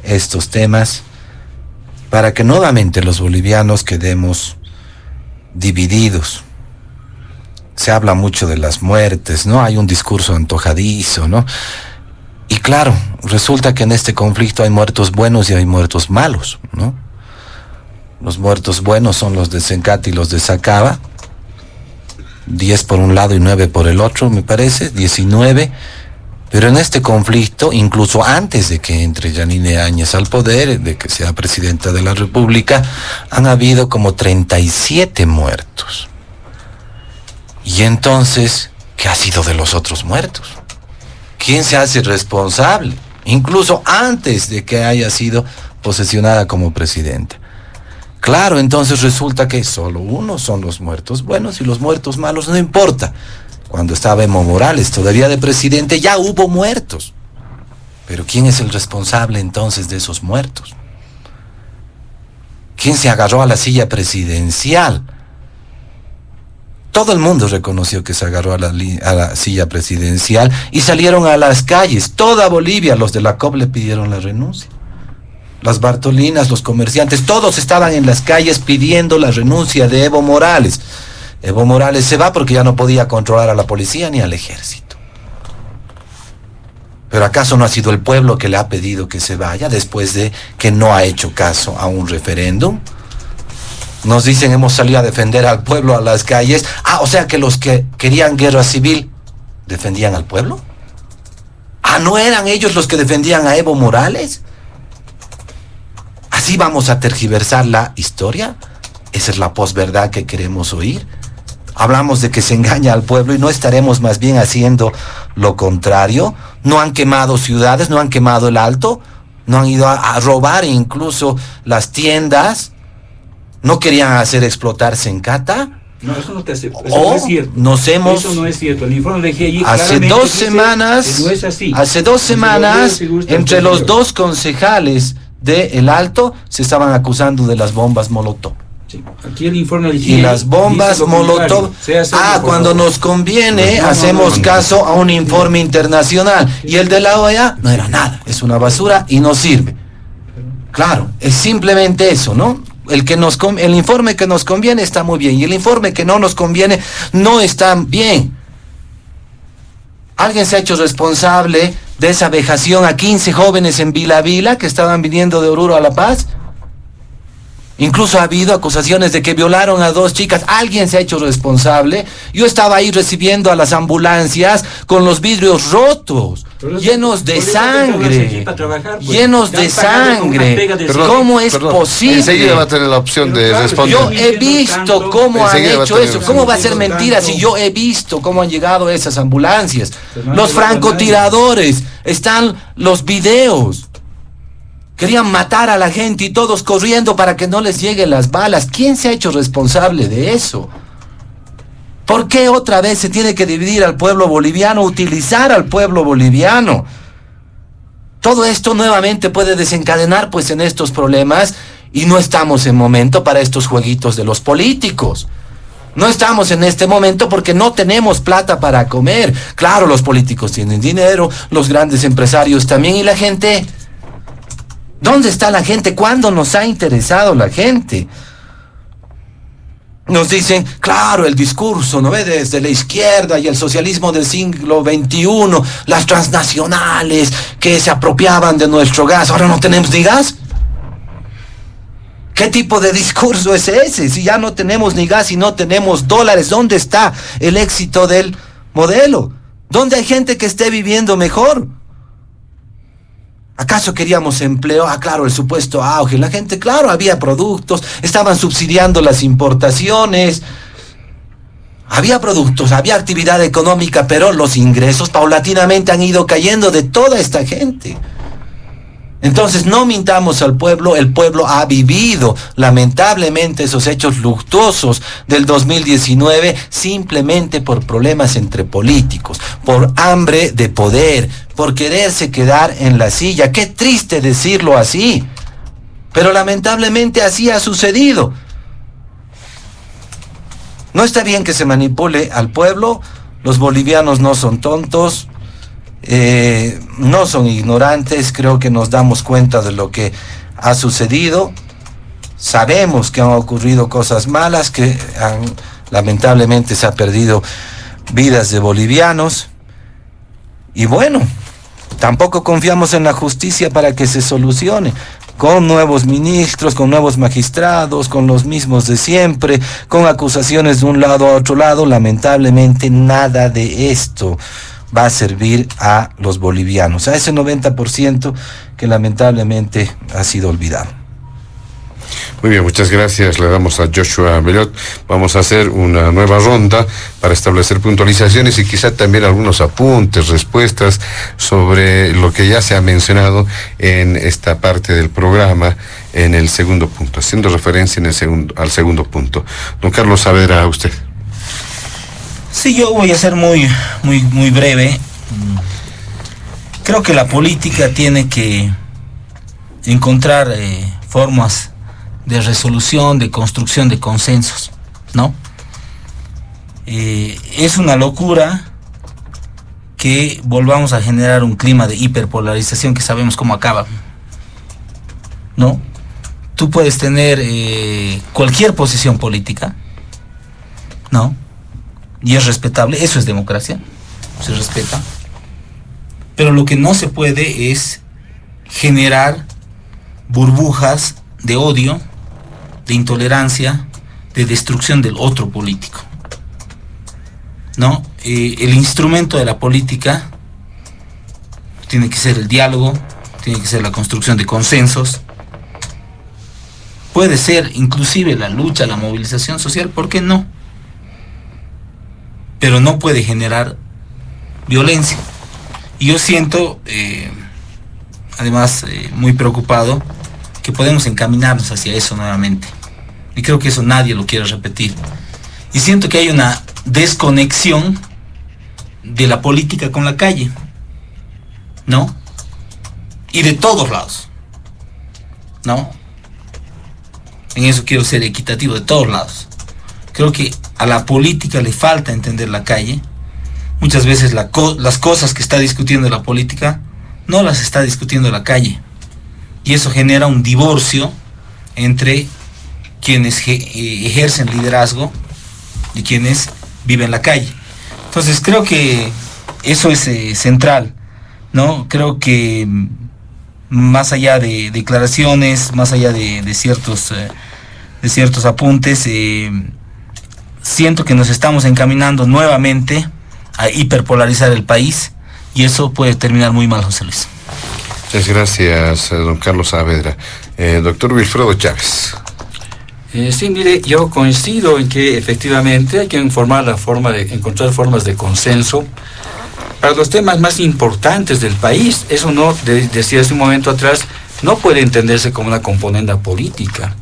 estos temas para que nuevamente los bolivianos quedemos divididos. Se habla mucho de las muertes, ¿no? Hay un discurso antojadizo, ¿no? Y claro, resulta que en este conflicto hay muertos buenos y hay muertos malos, ¿no? Los muertos buenos son los de Sencate y los de Sacaba, 10 por un lado y 9 por el otro, me parece, 19. Pero en este conflicto, incluso antes de que entre Yanine Áñez al poder, de que sea presidenta de la República, han habido como 37 muertos. Y entonces, ¿qué ha sido de los otros muertos? ¿Quién se hace responsable? Incluso antes de que haya sido posesionada como presidenta. Claro, entonces resulta que solo uno son los muertos buenos y los muertos malos no importa. Cuando estaba Evo Morales todavía de presidente ya hubo muertos. Pero ¿quién es el responsable entonces de esos muertos? ¿Quién se agarró a la silla presidencial? Todo el mundo reconoció que se agarró a la silla presidencial y salieron a las calles. Toda Bolivia, los de la COP le pidieron la renuncia. Las Bartolinas, los comerciantes, todos estaban en las calles pidiendo la renuncia de Evo Morales. Evo Morales se va porque ya no podía controlar a la policía ni al ejército. ¿Pero acaso no ha sido el pueblo que le ha pedido que se vaya después de que no ha hecho caso a un referéndum? Nos dicen, hemos salido a defender al pueblo a las calles. O sea que los que querían guerra civil defendían al pueblo. ¿No eran ellos los que defendían a Evo Morales? ¿Así vamos a tergiversar la historia? ¿Esa es la posverdad que queremos oír? Hablamos de que se engaña al pueblo y no estaremos más bien haciendo lo contrario. ¿No han quemado ciudades? ¿No han quemado el Alto? no han ido a robar incluso las tiendas, no querían hacer explotarse en Cata. No, eso no te hace, eso O no es cierto. nos hemos... Eso no es cierto. El informe de GI Hace claramente dos dice semanas, que no es así. hace 2 semanas, Si lo lee, entre los 2 concejales de El Alto se estaban acusando de las bombas Molotov. Sí. Aquí el informe de GI Y las bombas dice lo Molotov, contrario. Sea serio, por cuando favor. nos conviene, No, hacemos no. caso a un informe internacional. Y el de la OEA no era nada, es una basura y no sirve. Claro, es simplemente eso, ¿no? El informe que nos conviene está muy bien y el informe que no nos conviene no está bien. ¿Alguien se ha hecho responsable de esa vejación a 15 jóvenes en Vila Vila que estaban viniendo de Oruro a La Paz? Incluso ha habido acusaciones de que violaron a 2 chicas. ¿Alguien se ha hecho responsable? Yo estaba ahí recibiendo a las ambulancias con los vidrios rotos, Pero llenos de por eso tenemos sangre, aquí para trabajar, pues. llenos Te han de pagado con una sangre. pega de Perdón, ¿Cómo es perdón. posible? Enseguida va a tener la opción de Pero responder. Yo he visto cómo han Enseguida va a hecho tener eso. opción. ¿Cómo va a ser mentira si yo he visto cómo han llegado esas ambulancias? Los francotiradores, están los videos. Querían matar a la gente y todos corriendo para que no les lleguen las balas. ¿Quién se ha hecho responsable de eso? ¿Por qué otra vez se tiene que dividir al pueblo boliviano, utilizar al pueblo boliviano? Todo esto nuevamente puede desencadenar pues en estos problemas y no estamos en momento para estos jueguitos de los políticos. No estamos en este momento porque no tenemos plata para comer. Claro, los políticos tienen dinero, los grandes empresarios también y la gente... ¿Dónde está la gente? ¿Cuándo nos ha interesado la gente? Nos dicen, claro, el discurso, ¿no ve? Desde la izquierda y el socialismo del siglo XXI, las transnacionales que se apropiaban de nuestro gas. ¿Ahora no tenemos ni gas? ¿Qué tipo de discurso es ese? Si ya no tenemos ni gas y no tenemos dólares, ¿dónde está el éxito del modelo? ¿Dónde hay gente que esté viviendo mejor? ¿Acaso queríamos empleo? Claro, el supuesto auge. La gente, claro, había productos, estaban subsidiando las importaciones. Había productos, había actividad económica, pero los ingresos paulatinamente han ido cayendo de toda esta gente. Entonces, no mintamos al pueblo, el pueblo ha vivido lamentablemente esos hechos luctuosos del 2019 simplemente por problemas entre políticos, por hambre de poder, por quererse quedar en la silla. Qué triste decirlo así, pero lamentablemente así ha sucedido. No está bien que se manipule al pueblo, los bolivianos no son tontos. No son ignorantes, creo que nos damos cuenta de lo que ha sucedido, sabemos que han ocurrido cosas malas, que lamentablemente se ha perdido vidas de bolivianos y bueno, tampoco confiamos en la justicia para que se solucione, con nuevos ministros, con nuevos magistrados, con los mismos de siempre, con acusaciones de un lado a otro lado. Lamentablemente nada de esto va a servir a los bolivianos, a ese 90% que lamentablemente ha sido olvidado. Muy bien, muchas gracias. Le damos a Joshua Bellot. Vamos a hacer una nueva ronda para establecer puntualizaciones y quizá también algunos apuntes, respuestas sobre lo que ya se ha mencionado en esta parte del programa en el segundo punto, haciendo referencia al segundo punto. Don Carlos Saavedra, a usted. Sí, yo voy a ser muy breve. Creo que la política tiene que encontrar formas de resolución, de construcción de consensos, ¿no? Es una locura que volvamos a generar un clima de hiperpolarización que sabemos cómo acaba, ¿no? Tú puedes tener cualquier posición política, ¿no? Y es respetable, eso es democracia, se respeta. Pero lo que no se puede es generar burbujas de odio, de intolerancia, de destrucción del otro político, ¿no? El instrumento de la política tiene que ser el diálogo, tiene que ser la construcción de consensos, puede ser inclusive la lucha, la movilización social, ¿por qué no? Pero no puede generar violencia. Y yo siento, además muy preocupado, que podemos encaminarnos hacia eso nuevamente. Y creo que eso nadie lo quiere repetir. Y siento que hay una desconexión de la política con la calle, ¿no? Y de todos lados, ¿no? En eso quiero ser equitativo, de todos lados. Creo que a la política le falta entender la calle. Muchas veces las cosas que está discutiendo la política no las está discutiendo la calle. Y eso genera un divorcio entre quienes ejercen liderazgo y quienes viven la calle. Entonces creo que eso es central, ¿no? Creo que más allá de declaraciones, más allá de ciertos apuntes, siento que nos estamos encaminando nuevamente a hiperpolarizar el país, y eso puede terminar muy mal, José Luis. Muchas gracias, don Carlos Saavedra. Doctor Wilfredo Chávez. Sí, mire, yo coincido en que efectivamente hay que encontrar formas de consenso para los temas más importantes del país. Eso no, decía hace un momento atrás, no puede entenderse como una componenda política.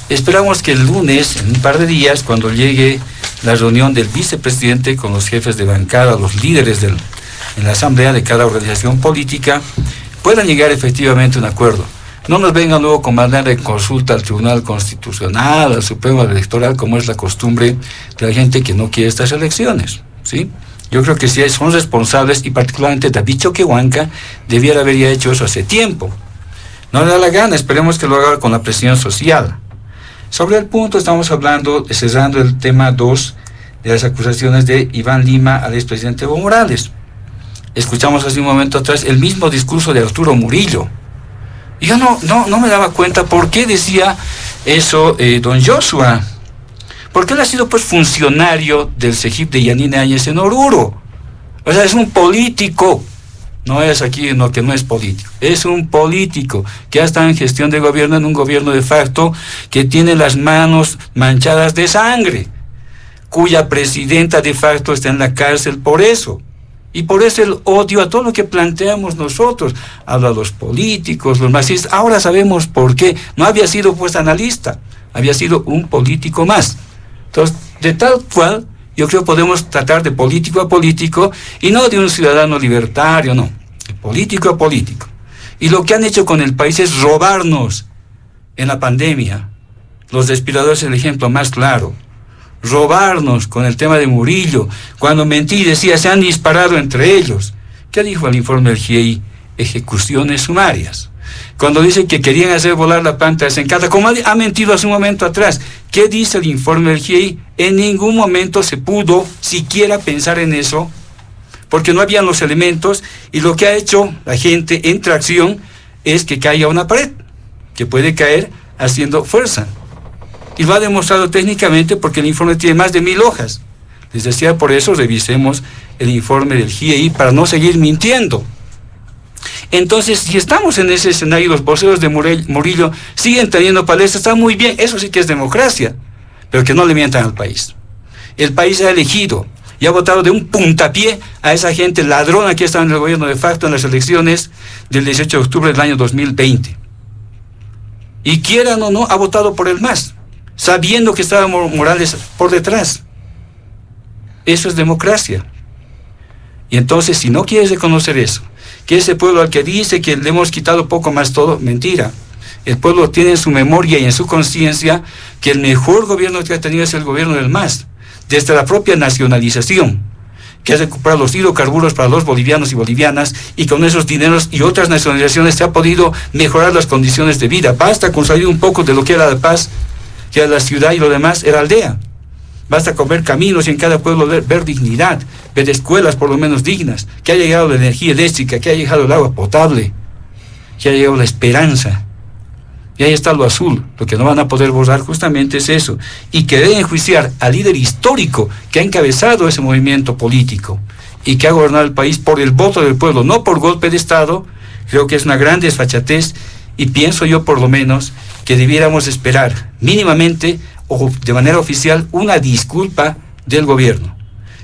Esperamos que el lunes, en un par de días, cuando llegue la reunión del vicepresidente con los jefes de bancada, los líderes en la asamblea de cada organización política, puedan llegar efectivamente a un acuerdo. No nos vengan luego con mandar de consulta al Tribunal Constitucional, al Supremo Electoral, como es la costumbre de la gente que no quiere estas elecciones, ¿sí? Yo creo que sí son responsables, y particularmente David Choquehuanca debiera haber ya hecho eso hace tiempo. No le da la gana, esperemos que lo haga con la presión social. Sobre el punto estamos hablando, cerrando el tema 2 de las acusaciones de Iván Lima al expresidente Evo Morales. Escuchamos hace un momento atrás el mismo discurso de Arturo Murillo. Y yo no me daba cuenta por qué decía eso don Joshua. Porque él ha sido pues funcionario del CEGIP de Yanine Áñez en Oruro. O sea, es un político. No es aquí no, que no es político. Es un político que ya está en gestión de gobierno, en un gobierno de facto que tiene las manos manchadas de sangre, cuya presidenta de facto está en la cárcel por eso. Y por eso el odio a todo lo que planteamos nosotros, a los políticos, los marxistas. Ahora sabemos por qué. No había sido pues analista, había sido un político más. Entonces, de tal cual, yo creo que podemos tratar de político a político y no de un ciudadano libertario, no. De político a político. Y lo que han hecho con el país es robarnos en la pandemia. Los respiradores es el ejemplo más claro. Robarnos con el tema de Murillo, cuando mentí y decía se han disparado entre ellos. ¿Qué dijo el informe del GIEI? Ejecuciones sumarias. Cuando dice que querían hacer volar la planta de Sencata, como ha mentido hace un momento atrás, ¿qué dice el informe del GIEI? En ningún momento se pudo siquiera pensar en eso, porque no habían los elementos, y lo que ha hecho la gente en tracción es que caiga una pared, que puede caer haciendo fuerza. Y lo ha demostrado técnicamente porque el informe tiene más de 1000 hojas. Les decía, por eso revisemos el informe del GIEI para no seguir mintiendo. Entonces, si estamos en ese escenario, los voceros de Murillo siguen teniendo palestras, está muy bien, eso sí que es democracia, pero que no le mientan al país. El país ha elegido y ha votado de un puntapié a esa gente ladrona que estaba en el gobierno de facto en las elecciones del 18 de octubre del año 2020. Y quieran o no, ha votado por el MAS, sabiendo que estaba Morales por detrás. Eso es democracia. Y entonces, si no quieres reconocer eso, que ese pueblo al que dice que le hemos quitado poco más todo, mentira. El pueblo tiene en su memoria y en su conciencia que el mejor gobierno que ha tenido es el gobierno del MAS, desde la propia nacionalización, que ha recuperado los hidrocarburos para los bolivianos y bolivianas, y con esos dineros y otras nacionalizaciones se ha podido mejorar las condiciones de vida. Basta con salir un poco de lo que era La Paz, que era la ciudad, y lo demás era aldea. Basta con ver caminos y en cada pueblo ver dignidad, ver escuelas por lo menos dignas, que haya llegado la energía eléctrica, que haya llegado el agua potable, que haya llegado la esperanza. Y ahí está lo azul. Lo que no van a poder borrar justamente es eso. Y que deben enjuiciar al líder histórico que ha encabezado ese movimiento político y que ha gobernado el país por el voto del pueblo, no por golpe de Estado. Creo que es una gran desfachatez, y pienso yo por lo menos que debiéramos esperar mínimamente o de manera oficial una disculpa del gobierno.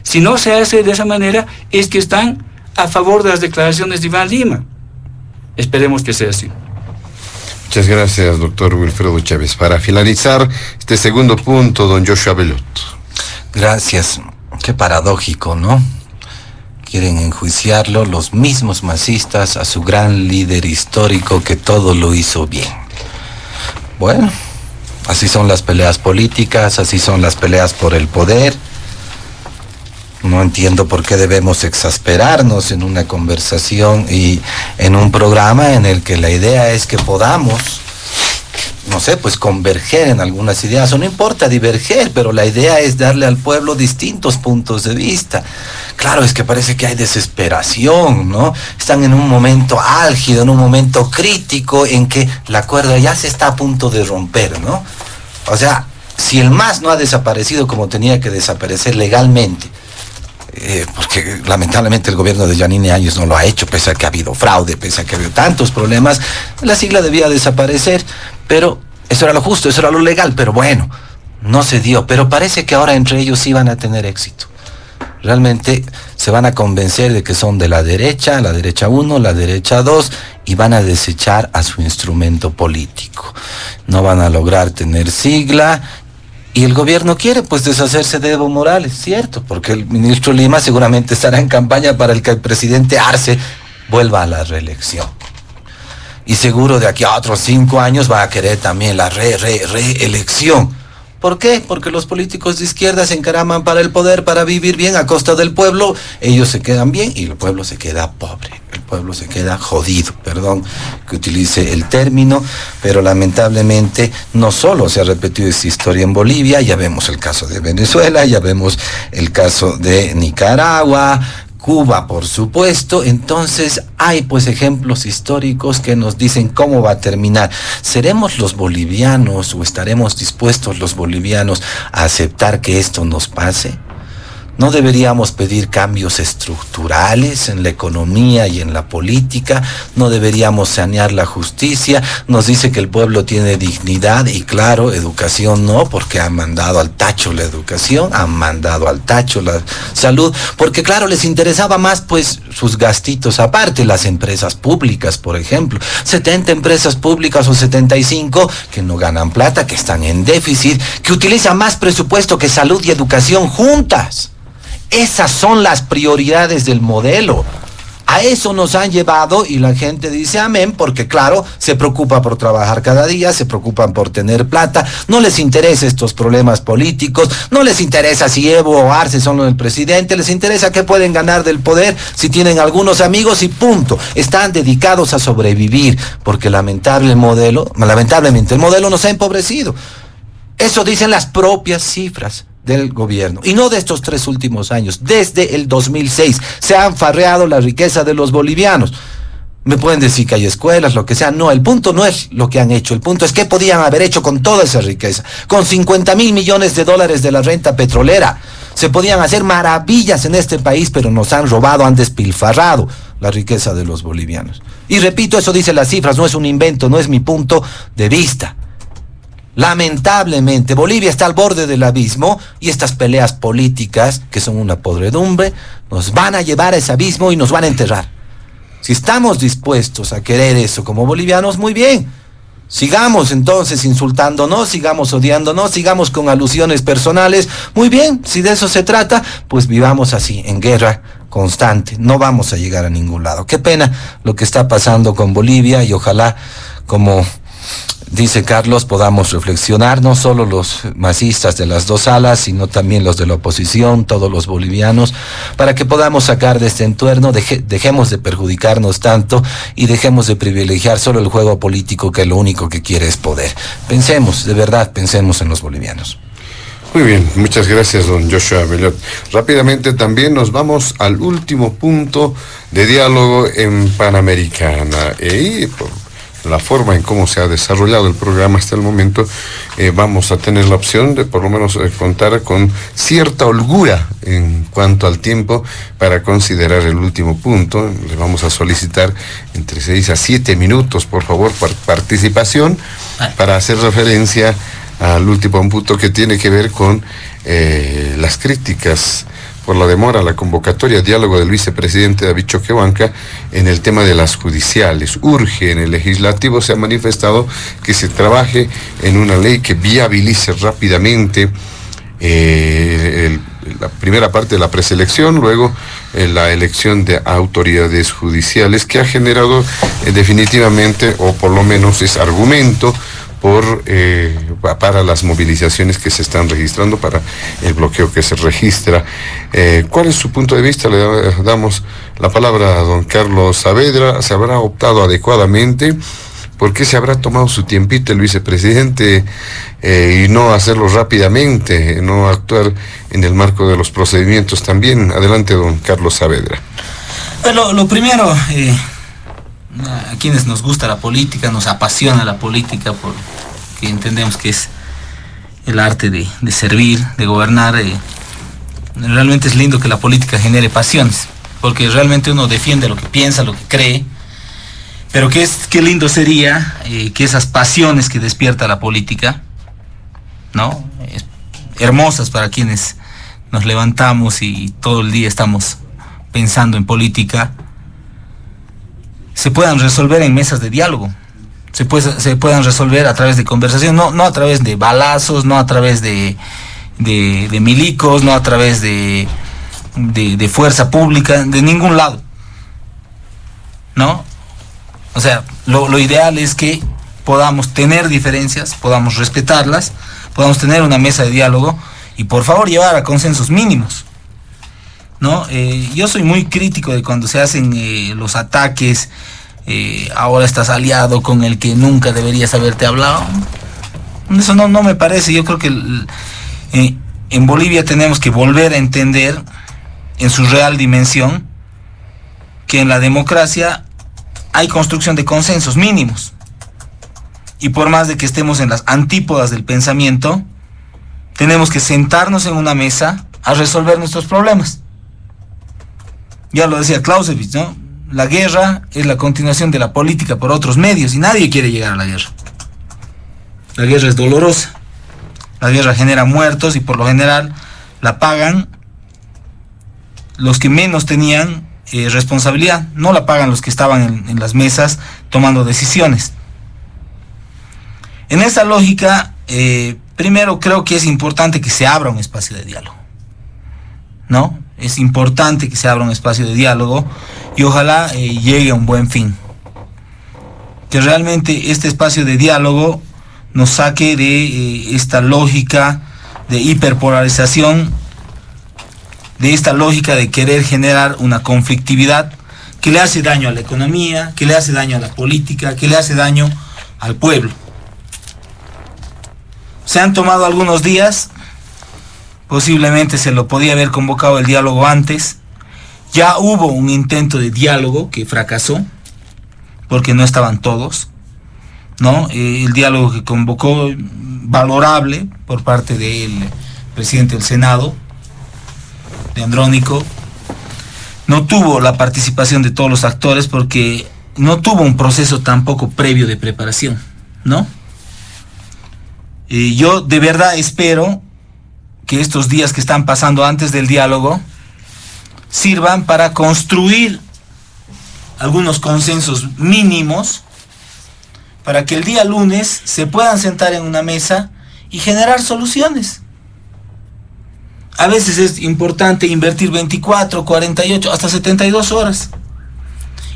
Si no se hace de esa manera, es que están a favor de las declaraciones de Iván Lima. Esperemos que sea así. Muchas gracias, doctor Wilfredo Chávez. Para finalizar este segundo punto, don Joshua Bellot. Gracias. Qué paradójico, ¿no? Quieren enjuiciarlo los mismos masistas a su gran líder histórico que todo lo hizo bien. Bueno, así son las peleas políticas, así son las peleas por el poder. No entiendo por qué debemos exasperarnos en una conversación y en un programa en el que la idea es que podamos, no sé, pues converger en algunas ideas, o no importa diverger, pero la idea es darle al pueblo distintos puntos de vista. Claro, es que parece que hay desesperación, ¿no? Están en un momento álgido, en un momento crítico en que la cuerda ya se está a punto de romper, ¿no? O sea, si el MAS no ha desaparecido como tenía que desaparecer legalmente, porque lamentablemente el gobierno de Yanine Áñez no lo ha hecho, pese a que ha habido fraude, pese a que ha habido tantos problemas, la sigla debía desaparecer, pero eso era lo justo, eso era lo legal, pero bueno, no se dio, pero parece que ahora entre ellos sí van a tener éxito. Realmente se van a convencer de que son de la derecha 1, la derecha 2, y van a desechar a su instrumento político. No van a lograr tener sigla. Y el gobierno quiere, pues, deshacerse de Evo Morales, cierto, porque el ministro Lima seguramente estará en campaña para el que el presidente Arce vuelva a la reelección. Y seguro de aquí a otros 5 años va a querer también la reelección. ¿Por qué? Porque los políticos de izquierda se encaraman para el poder, para vivir bien a costa del pueblo. Ellos se quedan bien y el pueblo se queda pobre. El pueblo se queda jodido, perdón que utilice el término, pero lamentablemente no solo se ha repetido esta historia en Bolivia, ya vemos el caso de Venezuela, ya vemos el caso de Nicaragua, Cuba, por supuesto. Entonces hay pues ejemplos históricos que nos dicen cómo va a terminar. ¿Seremos los bolivianos o estaremos dispuestos los bolivianos a aceptar que esto nos pase? ¿No deberíamos pedir cambios estructurales en la economía y en la política? ¿No deberíamos sanear la justicia? Nos dice que el pueblo tiene dignidad y claro, educación no, porque han mandado al tacho la educación, han mandado al tacho la salud, porque claro, les interesaba más pues sus gastitos aparte, las empresas públicas, por ejemplo. 70 empresas públicas o 75 que no ganan plata, que están en déficit, que utilizan más presupuesto que salud y educación juntas. Esas son las prioridades del modelo. A eso nos han llevado y la gente dice amén, porque claro, se preocupa por trabajar cada día, se preocupan por tener plata, no les interesa estos problemas políticos, no les interesa si Evo o Arce son el presidente, les interesa qué pueden ganar del poder, si tienen algunos amigos y punto. Están dedicados a sobrevivir, porque lamentablemente el modelo nos ha empobrecido. Eso dicen las propias cifras del gobierno, y no de estos 3 últimos años, desde el 2006 se han farreado la riqueza de los bolivianos. Me pueden decir que hay escuelas, lo que sea, no, el punto no es lo que han hecho, el punto es qué podían haber hecho con toda esa riqueza, con 50.000 millones de dólares de la renta petrolera. Se podían hacer maravillas en este país, pero nos han robado, han despilfarrado la riqueza de los bolivianos. Y repito, eso dice las cifras, no es un invento, no es mi punto de vista. Lamentablemente, Bolivia está al borde del abismo y estas peleas políticas, que son una podredumbre, nos van a llevar a ese abismo y nos van a enterrar. Si estamos dispuestos a querer eso como bolivianos, muy bien. Sigamos entonces insultándonos, sigamos odiándonos, sigamos con alusiones personales. Muy bien, si de eso se trata, pues vivamos así, en guerra constante. No vamos a llegar a ningún lado. Qué pena lo que está pasando con Bolivia y ojalá, como dice Carlos, podamos reflexionar, no solo los masistas de las dos alas, sino también los de la oposición, todos los bolivianos, para que podamos sacar de este entorno, dejemos de perjudicarnos tanto y dejemos de privilegiar solo el juego político, que lo único que quiere es poder. Pensemos, de verdad, pensemos en los bolivianos. Muy bien, muchas gracias, don Joshua Bellot. Rápidamente también nos vamos al último punto de diálogo en Panamericana. Por la forma en cómo se ha desarrollado el programa hasta el momento, vamos a tener la opción de por lo menos contar con cierta holgura en cuanto al tiempo para considerar el último punto. Le vamos a solicitar entre 6 a 7 minutos, por favor, por participación, para hacer referencia al último punto que tiene que ver con las críticas por la demora a la convocatoria diálogo del vicepresidente David Choquehuanca en el tema de las judiciales. Urge en el legislativo, se ha manifestado, que se trabaje en una ley que viabilice rápidamente la primera parte de la preselección, luego la elección de autoridades judiciales, que ha generado definitivamente, o por lo menos es argumento para las movilizaciones que se están registrando, para el bloqueo que se registra. ¿Cuál es su punto de vista? Le damos la palabra a don Carlos Saavedra. ¿Se habrá optado adecuadamente? ¿Por qué se habrá tomado su tiempito el vicepresidente y no hacerlo rápidamente, no actuar en el marco de los procedimientos también? Adelante, don Carlos Saavedra. Bueno, lo primero, a quienes nos gusta la política, nos apasiona la política, porque entendemos que es el arte de servir, de gobernar. Realmente es lindo que la política genere pasiones, porque realmente uno defiende lo que piensa, lo que cree. Pero qué lindo sería que esas pasiones que despierta la política, ¿no? Hermosas para quienes nos levantamos y todo el día estamos pensando en política, se puedan resolver en mesas de diálogo, se puedan resolver a través de conversación, no a través de balazos, no a través de milicos, no a través de fuerza pública, de ningún lado, ¿no? O sea, lo ideal es que podamos tener diferencias, podamos respetarlas, podamos tener una mesa de diálogo y por favor llevar a consensos mínimos, ¿no? Yo soy muy crítico de cuando se hacen los ataques, ahora estás aliado con el que nunca deberías haberte hablado. Eso no me parece. Yo creo que en Bolivia tenemos que volver a entender en su real dimensión que en la democracia hay construcción de consensos mínimos, y por más de que estemos en las antípodas del pensamiento, tenemos que sentarnos en una mesa a resolver nuestros problemas. Ya lo decía Clausewitz, ¿no? La guerra es la continuación de la política por otros medios, y nadie quiere llegar a la guerra. La guerra es dolorosa, la guerra genera muertos, y por lo general la pagan los que menos tenían responsabilidad, no la pagan los que estaban en las mesas tomando decisiones. En esa lógica, primero creo que es importante que se abra un espacio de diálogo, ¿no? Es importante que se abra un espacio de diálogo y ojalá llegue a un buen fin. Que realmente este espacio de diálogo nos saque de esta lógica de hiperpolarización, de esta lógica de querer generar una conflictividad que le hace daño a la economía, que le hace daño a la política, que le hace daño al pueblo. Se han tomado algunos días, posiblemente se lo podía haber convocado el diálogo antes. Ya hubo un intento de diálogo que fracasó, porque no estaban todos, ¿no? El diálogo que convocó, valorable por parte del presidente del Senado, de Andrónico, no tuvo la participación de todos los actores porque no tuvo un proceso tampoco previo de preparación, ¿no? Yo de verdad espero que estos días que están pasando antes del diálogo sirvan para construir algunos consensos mínimos para que el día lunes se puedan sentar en una mesa y generar soluciones. A veces es importante invertir 24, 48, hasta 72 horas.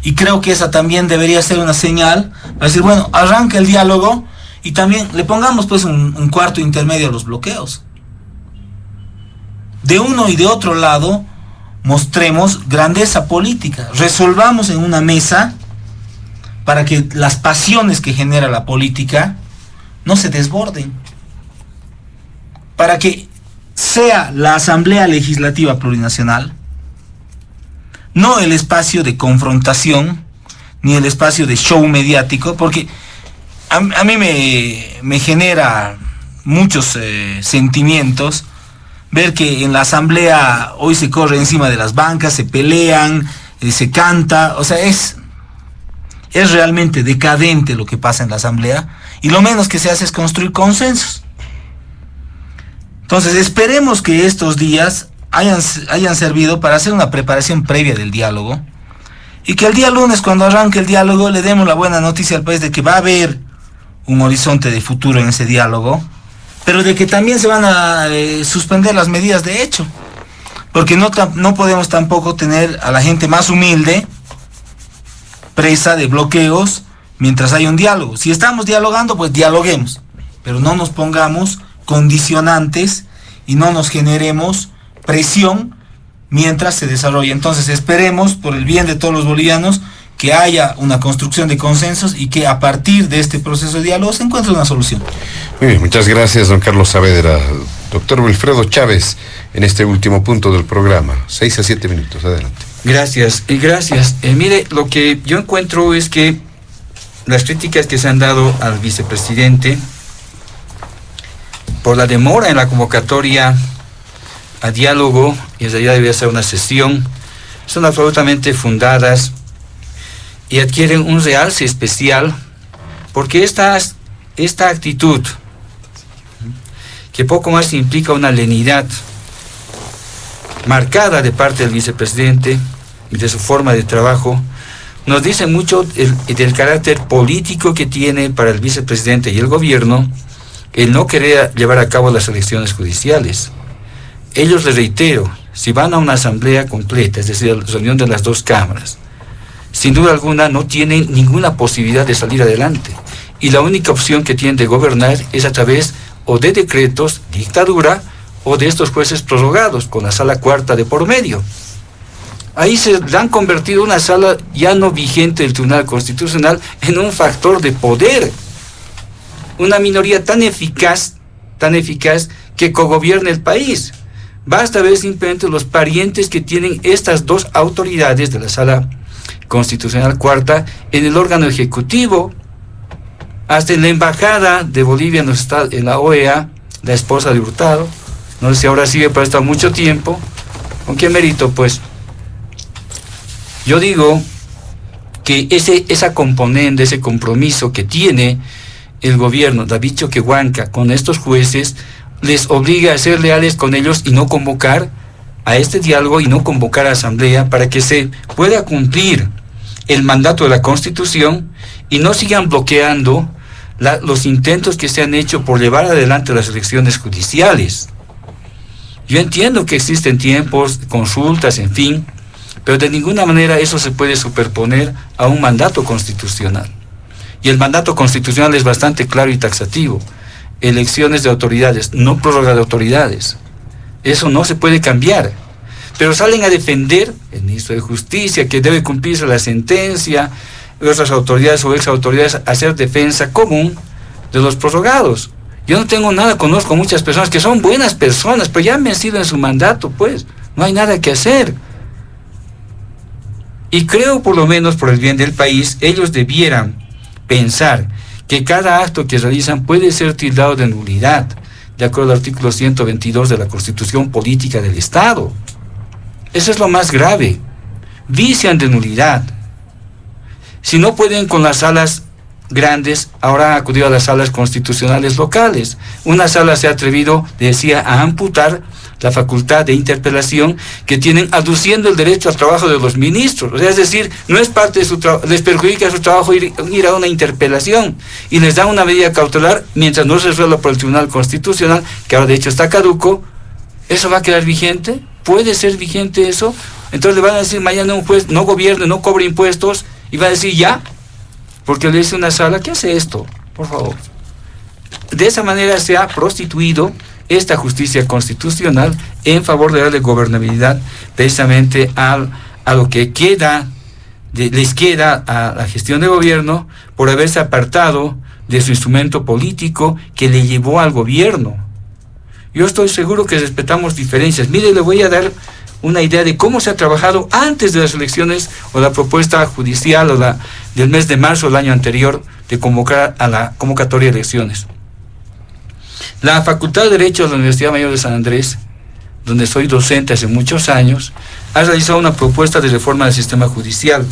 Y creo que esa también debería ser una señal para decir, bueno, arranca el diálogo y también le pongamos pues un cuarto intermedio a los bloqueos. De uno y de otro lado, mostremos grandeza política. Resolvamos en una mesa para que las pasiones que genera la política no se desborden. Para que sea la Asamblea Legislativa Plurinacional, no el espacio de confrontación, ni el espacio de show mediático, porque a mí me genera muchos sentimientos ver que en la Asamblea hoy se corre encima de las bancas, se pelean, se canta, o sea, es realmente decadente lo que pasa en la Asamblea, y lo menos que se hace es construir consensos. Entonces esperemos que estos días hayan servido para hacer una preparación previa del diálogo, y que el día lunes, cuando arranque el diálogo, le demos la buena noticia al país de que va a haber un horizonte de futuro en ese diálogo, pero de que también se van a suspender las medidas de hecho, porque no podemos tampoco tener a la gente más humilde presa de bloqueos mientras hay un diálogo. Si estamos dialogando, pues dialoguemos, pero no nos pongamos condicionantes y no nos generemos presión mientras se desarrolla. Entonces esperemos, por el bien de todos los bolivianos, que haya una construcción de consensos y que a partir de este proceso de diálogo se encuentre una solución. Muy bien, muchas gracias, don Carlos Saavedra. Doctor Wilfredo Chávez, en este último punto del programa, 6 a 7 minutos, adelante. Gracias. Mire, lo que yo encuentro es que las críticas que se han dado al vicepresidente por la demora en la convocatoria a diálogo, y en realidad debía ser una sesión, son absolutamente fundadas y adquieren un realce especial, porque esta actitud, que poco más implica una lenidad marcada de parte del vicepresidente y de su forma de trabajo, nos dice mucho del carácter político que tiene para el vicepresidente y el gobierno el no querer llevar a cabo las elecciones judiciales. Ellos, les reitero, si van a una asamblea completa, es decir, la reunión de las dos cámaras, sin duda alguna no tienen ninguna posibilidad de salir adelante. Y la única opción que tienen de gobernar es a través o de decretos, dictadura, o de estos jueces prorrogados, con la sala cuarta de por medio. Ahí se han convertido una sala ya no vigente del Tribunal Constitucional en un factor de poder. Una minoría tan eficaz que cogobierna el país. Basta ver simplemente los parientes que tienen estas dos autoridades de la Sala Constitucional Cuarta en el órgano ejecutivo. Hasta en la embajada de Bolivia en la OEA, la esposa de Hurtado, no sé si ahora sigue, pero está mucho tiempo. ¿Con qué mérito, pues? Yo digo que esa componente, ese compromiso que tiene el gobierno David Choquehuanca con estos jueces, les obliga a ser leales con ellos y no convocar a este diálogo y no convocar a asamblea para que se pueda cumplir el mandato de la Constitución y no sigan bloqueando los intentos que se han hecho por llevar adelante las elecciones judiciales. Yo entiendo que existen tiempos, consultas, en fin, pero de ninguna manera eso se puede superponer a un mandato constitucional. Y el mandato constitucional es bastante claro y taxativo. Elecciones de autoridades, no prórroga de autoridades. Eso no se puede cambiar. Pero salen a defender el ministro de Justicia, que debe cumplirse la sentencia, otras autoridades o exautoridades, hacer defensa común de los prorrogados. Yo no tengo nada, conozco muchas personas que son buenas personas, pero ya han vencido en su mandato, pues, no hay nada que hacer. Y creo, por lo menos por el bien del país, ellos debieran pensar que cada acto que realizan puede ser tildado de nulidad, de acuerdo al artículo 122 de la Constitución Política del Estado. Eso es lo más grave. Vician de nulidad. Si no pueden con las salas grandes, ahora han acudido a las salas constitucionales locales. Una sala se ha atrevido, decía, a amputar la facultad de interpelación que tienen, aduciendo el derecho al trabajo de los ministros. O sea, es decir, no es parte de su trabajo, les perjudica su trabajo ir a una interpelación y les da una medida cautelar mientras no se resuelva por el Tribunal Constitucional, que ahora de hecho está caduco. ¿Eso va a quedar vigente? ¿Puede ser vigente eso? Entonces le van a decir mañana un juez, no gobierne, no cobre impuestos, y va a decir ya, porque le dice una sala, ¿qué hace esto? Por favor. De esa manera se ha prostituido esta justicia constitucional en favor de darle gobernabilidad precisamente a lo que les queda a la gestión de gobierno por haberse apartado de su instrumento político que le llevó al gobierno. Yo estoy seguro que respetamos diferencias. Mire, le voy a dar una idea de cómo se ha trabajado antes de las elecciones o la propuesta judicial o del mes de marzo del año anterior de convocar a la convocatoria de elecciones. La Facultad de Derecho de la Universidad Mayor de San Andrés, donde soy docente hace muchos años, ha realizado una propuesta de reforma del sistema judicial,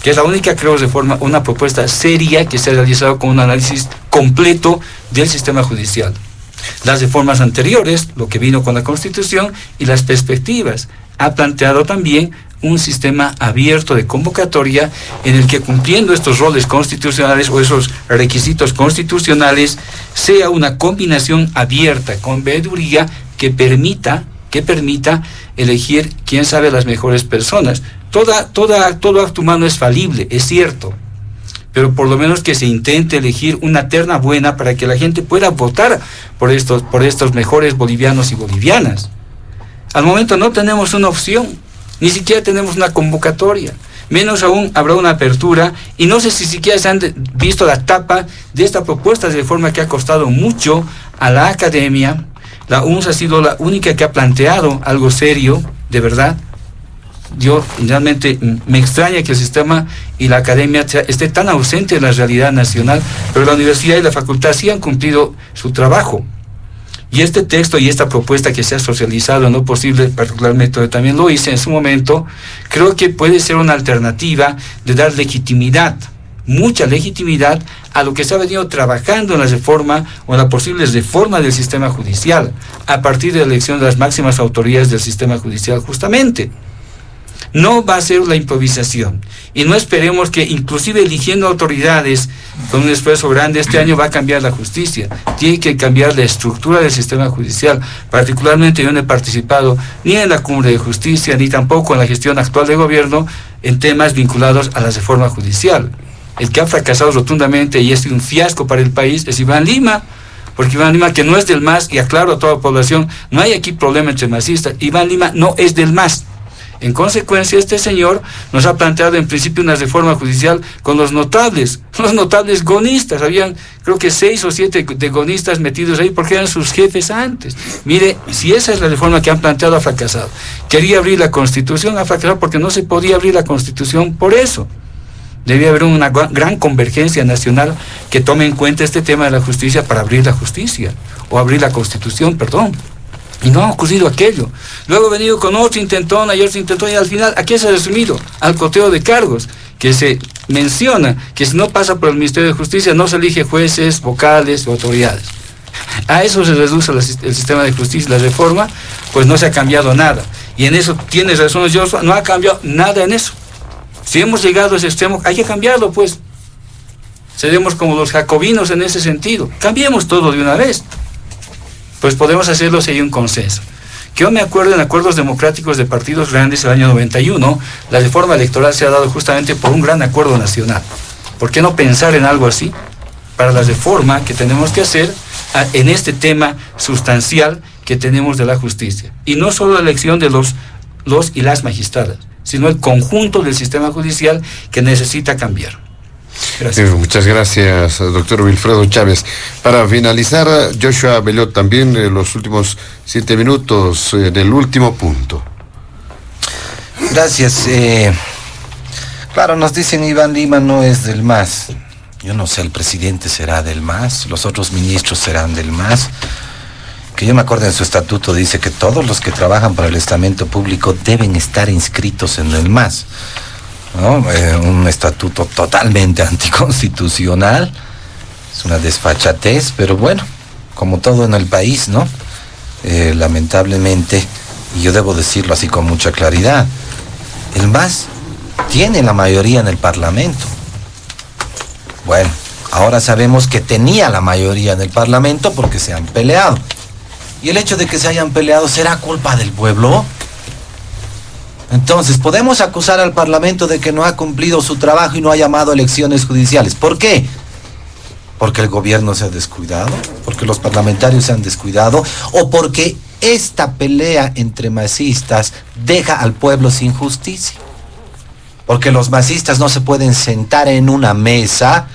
que es la única, creo, reforma, una propuesta seria que se ha realizado con un análisis completo del sistema judicial. las reformas anteriores, lo que vino con la Constitución y las perspectivas. Ha planteado también un sistema abierto de convocatoria en el que, cumpliendo estos roles constitucionales o esos requisitos constitucionales, sea una combinación abierta con veeduría que permita elegir, quién sabe, las mejores personas. Todo acto humano es falible, es cierto, pero por lo menos que se intente elegir una terna buena para que la gente pueda votar por estos mejores bolivianos y bolivianas. Al momento no tenemos una opción, ni siquiera tenemos una convocatoria, menos aún habrá una apertura, y no sé si siquiera se han visto la tapa de esta propuesta de reforma que ha costado mucho a la academia. La UNS ha sido la única que ha planteado algo serio, de verdad. Yo realmente me extraña que el sistema y la academia esté tan ausente de la realidad nacional, pero la universidad y la facultad sí han cumplido su trabajo. Y este texto y esta propuesta que se ha socializado en lo posible, particularmente yo también lo hice en su momento, creo que puede ser una alternativa de dar legitimidad, mucha legitimidad, a lo que se ha venido trabajando en la reforma o en la posible reforma del sistema judicial, a partir de la elección de las máximas autoridades del sistema judicial, justamente. No va a ser la improvisación, y no esperemos que inclusive eligiendo autoridades con un esfuerzo grande este año va a cambiar la justicia. Tiene que cambiar la estructura del sistema judicial. Particularmente yo no he participado ni en la cumbre de justicia ni tampoco en la gestión actual de gobierno en temas vinculados a la reforma judicial. El que ha fracasado rotundamente y es un fiasco para el país es Iván Lima, porque Iván Lima, que no es del MAS, y aclaro a toda la población, no hay aquí problema entre masistas, Iván Lima no es del MAS. En consecuencia, este señor nos ha planteado en principio una reforma judicial con los notables gonistas. Habían, creo que 6 o 7 de gonistas metidos ahí porque eran sus jefes antes. Mire, si esa es la reforma que han planteado, ha fracasado. Quería abrir la Constitución, ha fracasado porque no se podía abrir la Constitución por eso. Debía haber una gran convergencia nacional que tome en cuenta este tema de la justicia para abrir la justicia, o abrir la Constitución, perdón. Y no ha ocurrido aquello. Luego ha venido con otro intentón, y al final, ¿a qué se ha resumido? Al coteo de cargos, que se menciona que si no pasa por el Ministerio de Justicia no se elige jueces, vocales o autoridades. A eso se reduce el sistema de justicia. La reforma, pues no se ha cambiado nada. Y en eso tienes razón, Joshua, no ha cambiado nada en eso. Si hemos llegado a ese extremo, hay que cambiarlo, pues. Seremos como los jacobinos en ese sentido. Cambiemos todo de una vez. Pues podemos hacerlo si hay un consenso. Que yo me acuerdo en acuerdos democráticos de partidos grandes el año 91, la reforma electoral se ha dado justamente por un gran acuerdo nacional. ¿Por qué no pensar en algo así para la reforma que tenemos que hacer en este tema sustancial que tenemos de la justicia? Y no solo la elección de los y las magistradas, sino el conjunto del sistema judicial que necesita cambiar. Gracias. Muchas gracias, doctor Wilfredo Chávez. Para finalizar, Joshua Bellot, también los últimos 7 minutos del último punto. Gracias. Claro, nos dicen Iván Lima no es del MAS. Yo no sé, el presidente será del MAS, los otros ministros serán del MAS. Que yo me acuerdo, en su estatuto dice que todos los que trabajan para el estamento público deben estar inscritos en el MAS, ¿no? Un estatuto totalmente anticonstitucional, es una desfachatez, pero bueno, como todo en el país, ¿no? Lamentablemente, y yo debo decirlo así con mucha claridad, el MAS tiene la mayoría en el Parlamento. Bueno, ahora sabemos que tenía la mayoría en el Parlamento porque se han peleado. Y el hecho de que se hayan peleado, ¿será culpa del pueblo? Entonces, podemos acusar al Parlamento de que no ha cumplido su trabajo y no ha llamado a elecciones judiciales. ¿Por qué? ¿Porque el gobierno se ha descuidado? ¿Porque los parlamentarios se han descuidado? ¿O porque esta pelea entre masistas deja al pueblo sin justicia? Porque los masistas no se pueden sentar en una mesa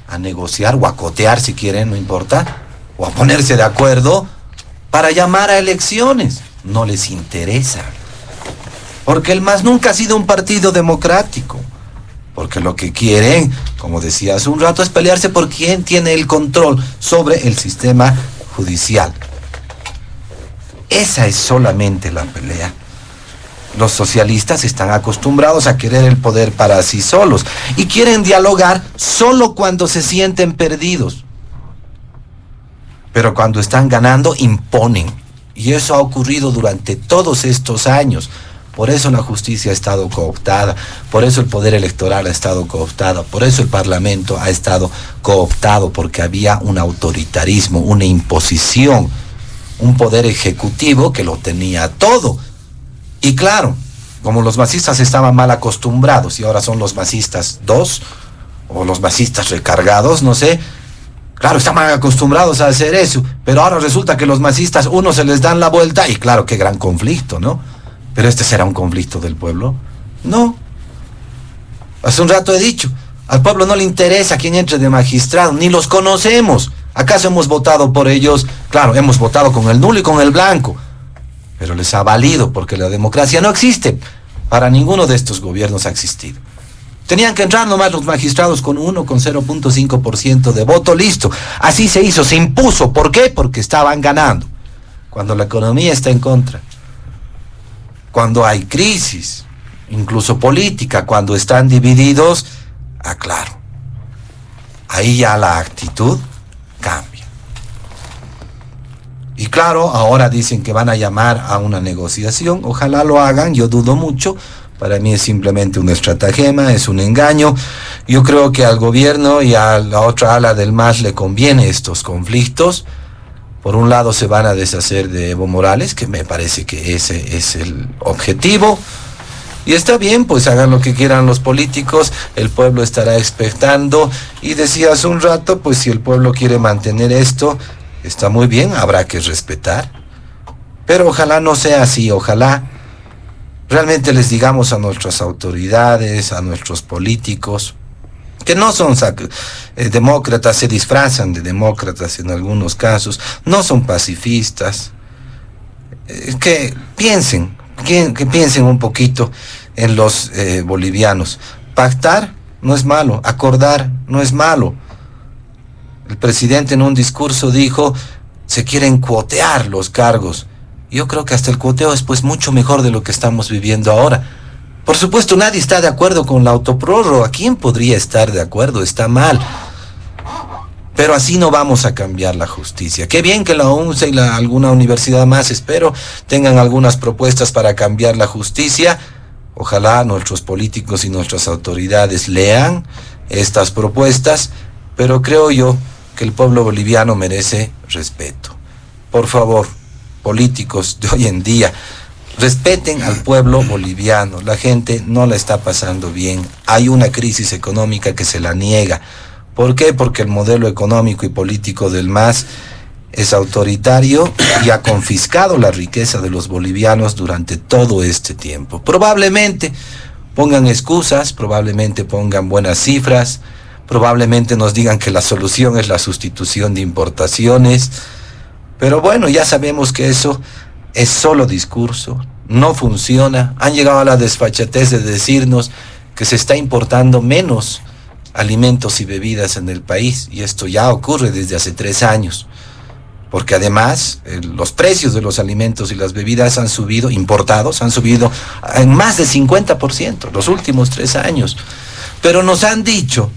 a negociar o a cotear, si quieren, no importa, o a ponerse de acuerdo para llamar a elecciones. No les interesa. Porque el MAS nunca ha sido un partido democrático. Porque lo que quieren, como decía hace un rato, es pelearse por quién tiene el control sobre el sistema judicial. Esa es solamente la pelea. Los socialistas están acostumbrados a querer el poder para sí solos y quieren dialogar solo cuando se sienten perdidos. pero cuando están ganando imponen. Y eso ha ocurrido durante todos estos años. Por eso la justicia ha estado cooptada, por eso el poder electoral ha estado cooptado, por eso el parlamento ha estado cooptado, porque había un autoritarismo, una imposición, un poder ejecutivo que lo tenía todo. Y claro, como los masistas estaban mal acostumbrados y ahora son los masistas 2 o los masistas recargados, no sé, claro, están mal acostumbrados a hacer eso, pero ahora resulta que los masistas, uno se les dan la vuelta y claro, qué gran conflicto, ¿no? ¿Pero este será un conflicto del pueblo? No. Hace un rato he dicho, al pueblo no le interesa quién entre de magistrado, ni los conocemos. ¿Acaso hemos votado por ellos? Claro, hemos votado con el nulo y con el blanco, pero les ha valido porque la democracia no existe. Para ninguno de estos gobiernos ha existido. Tenían que entrar nomás los magistrados con 0.5% de voto, listo. Así se hizo, se impuso. ¿Por qué? Porque estaban ganando. Cuando la economía está en contra, cuando hay crisis, incluso política, cuando están divididos, claro, ahí ya la actitud cambia. Y claro, ahora dicen que van a llamar a una negociación, ojalá lo hagan, yo dudo mucho, para mí es simplemente un estratagema, es un engaño. Yo creo que al gobierno y a la otra ala del MAS le conviene estos conflictos. Por un lado se van a deshacer de Evo Morales, que me parece que ese es el objetivo. Y está bien, pues hagan lo que quieran los políticos, el pueblo estará expectando. Y decía hace un rato, pues si el pueblo quiere mantener esto, está muy bien, habrá que respetar. Pero ojalá no sea así, ojalá realmente les digamos a nuestras autoridades, a nuestros políticos, que no son demócratas, se disfrazan de demócratas en algunos casos, no son pacifistas, que piensen un poquito en los bolivianos. Pactar no es malo, acordar no es malo. El presidente en un discurso dijo, se quieren cuotear los cargos. Yo creo que hasta el cuoteo es pues mucho mejor de lo que estamos viviendo ahora. Por supuesto, nadie está de acuerdo con la autoprórroga. ¿Quién podría estar de acuerdo? Está mal. Pero así no vamos a cambiar la justicia. Qué bien que la UNCE y alguna universidad más, espero, tengan algunas propuestas para cambiar la justicia. Ojalá nuestros políticos y nuestras autoridades lean estas propuestas, pero creo yo que el pueblo boliviano merece respeto. Por favor, políticos de hoy en día, respeten al pueblo boliviano. La gente no la está pasando bien. Hay una crisis económica que se la niega. ¿Por qué? Porque el modelo económico y político del MAS es autoritario y ha confiscado la riqueza de los bolivianos durante todo este tiempo. Probablemente pongan excusas, probablemente pongan buenas cifras, probablemente nos digan que la solución es la sustitución de importaciones, pero bueno, ya sabemos que eso es solo discurso, no funciona. Han llegado a la desfachatez de decirnos que se está importando menos alimentos y bebidas en el país, y esto ya ocurre desde hace 3 años, porque además los precios de los alimentos y las bebidas han subido, importados, han subido en más de 50% los últimos 3 años, pero nos han dicho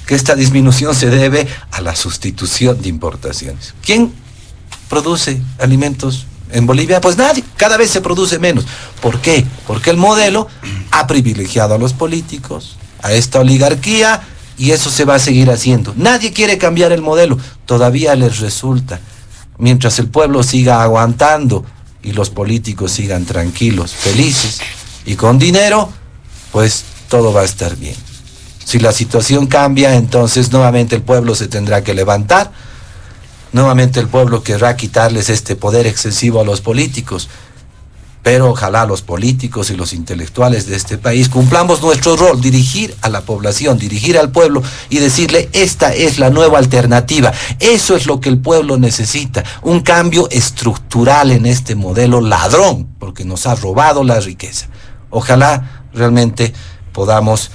que esta disminución se debe a la sustitución de importaciones. ¿Quién produce alimentos en Bolivia? Pues nadie, cada vez se produce menos. ¿Por qué? Porque el modelo ha privilegiado a los políticos, a esta oligarquía, y eso se va a seguir haciendo. Nadie quiere cambiar el modelo, todavía les resulta. Mientras el pueblo siga aguantando y los políticos sigan tranquilos, felices y con dinero, pues todo va a estar bien. Si la situación cambia, entonces nuevamente el pueblo se tendrá que levantar, nuevamente el pueblo querrá quitarles este poder excesivo a los políticos, pero ojalá los políticos y los intelectuales de este país cumplamos nuestro rol, dirigir a la población, dirigir al pueblo y decirle, esta es la nueva alternativa. Eso es lo que el pueblo necesita, un cambio estructural en este modelo ladrón, porque nos ha robado la riqueza. Ojalá realmente podamos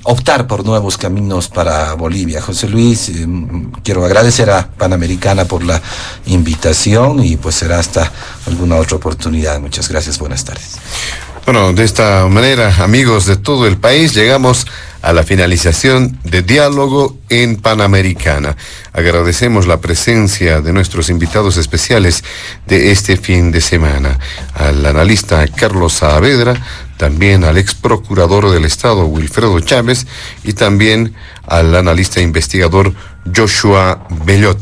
optar por nuevos caminos para Bolivia. José Luis, quiero agradecer a Panamericana por la invitación y pues será hasta alguna otra oportunidad. Muchas gracias, buenas tardes. Bueno, de esta manera, amigos de todo el país, llegamos a la finalización de Diálogo en Panamericana. Agradecemos la presencia de nuestros invitados especiales de este fin de semana, al analista Carlos Saavedra, también al ex procurador del Estado Wilfredo Chávez y también al analista investigador Joshua Bellot.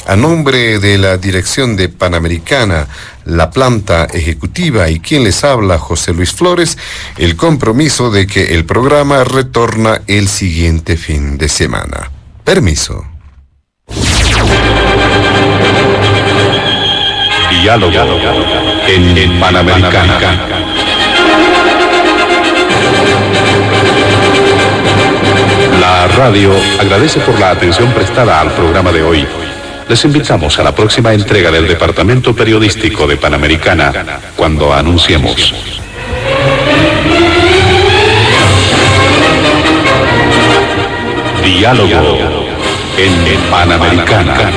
A nombre de la dirección de Panamericana, la planta ejecutiva y quien les habla, José Luis Flores, el compromiso de que el programa retorna el siguiente fin de semana. Permiso. Diálogo en Panamericana. La radio agradece por la atención prestada al programa de hoy. Les invitamos a la próxima entrega del Departamento Periodístico de Panamericana, cuando anunciemos. Diálogo en Panamericana.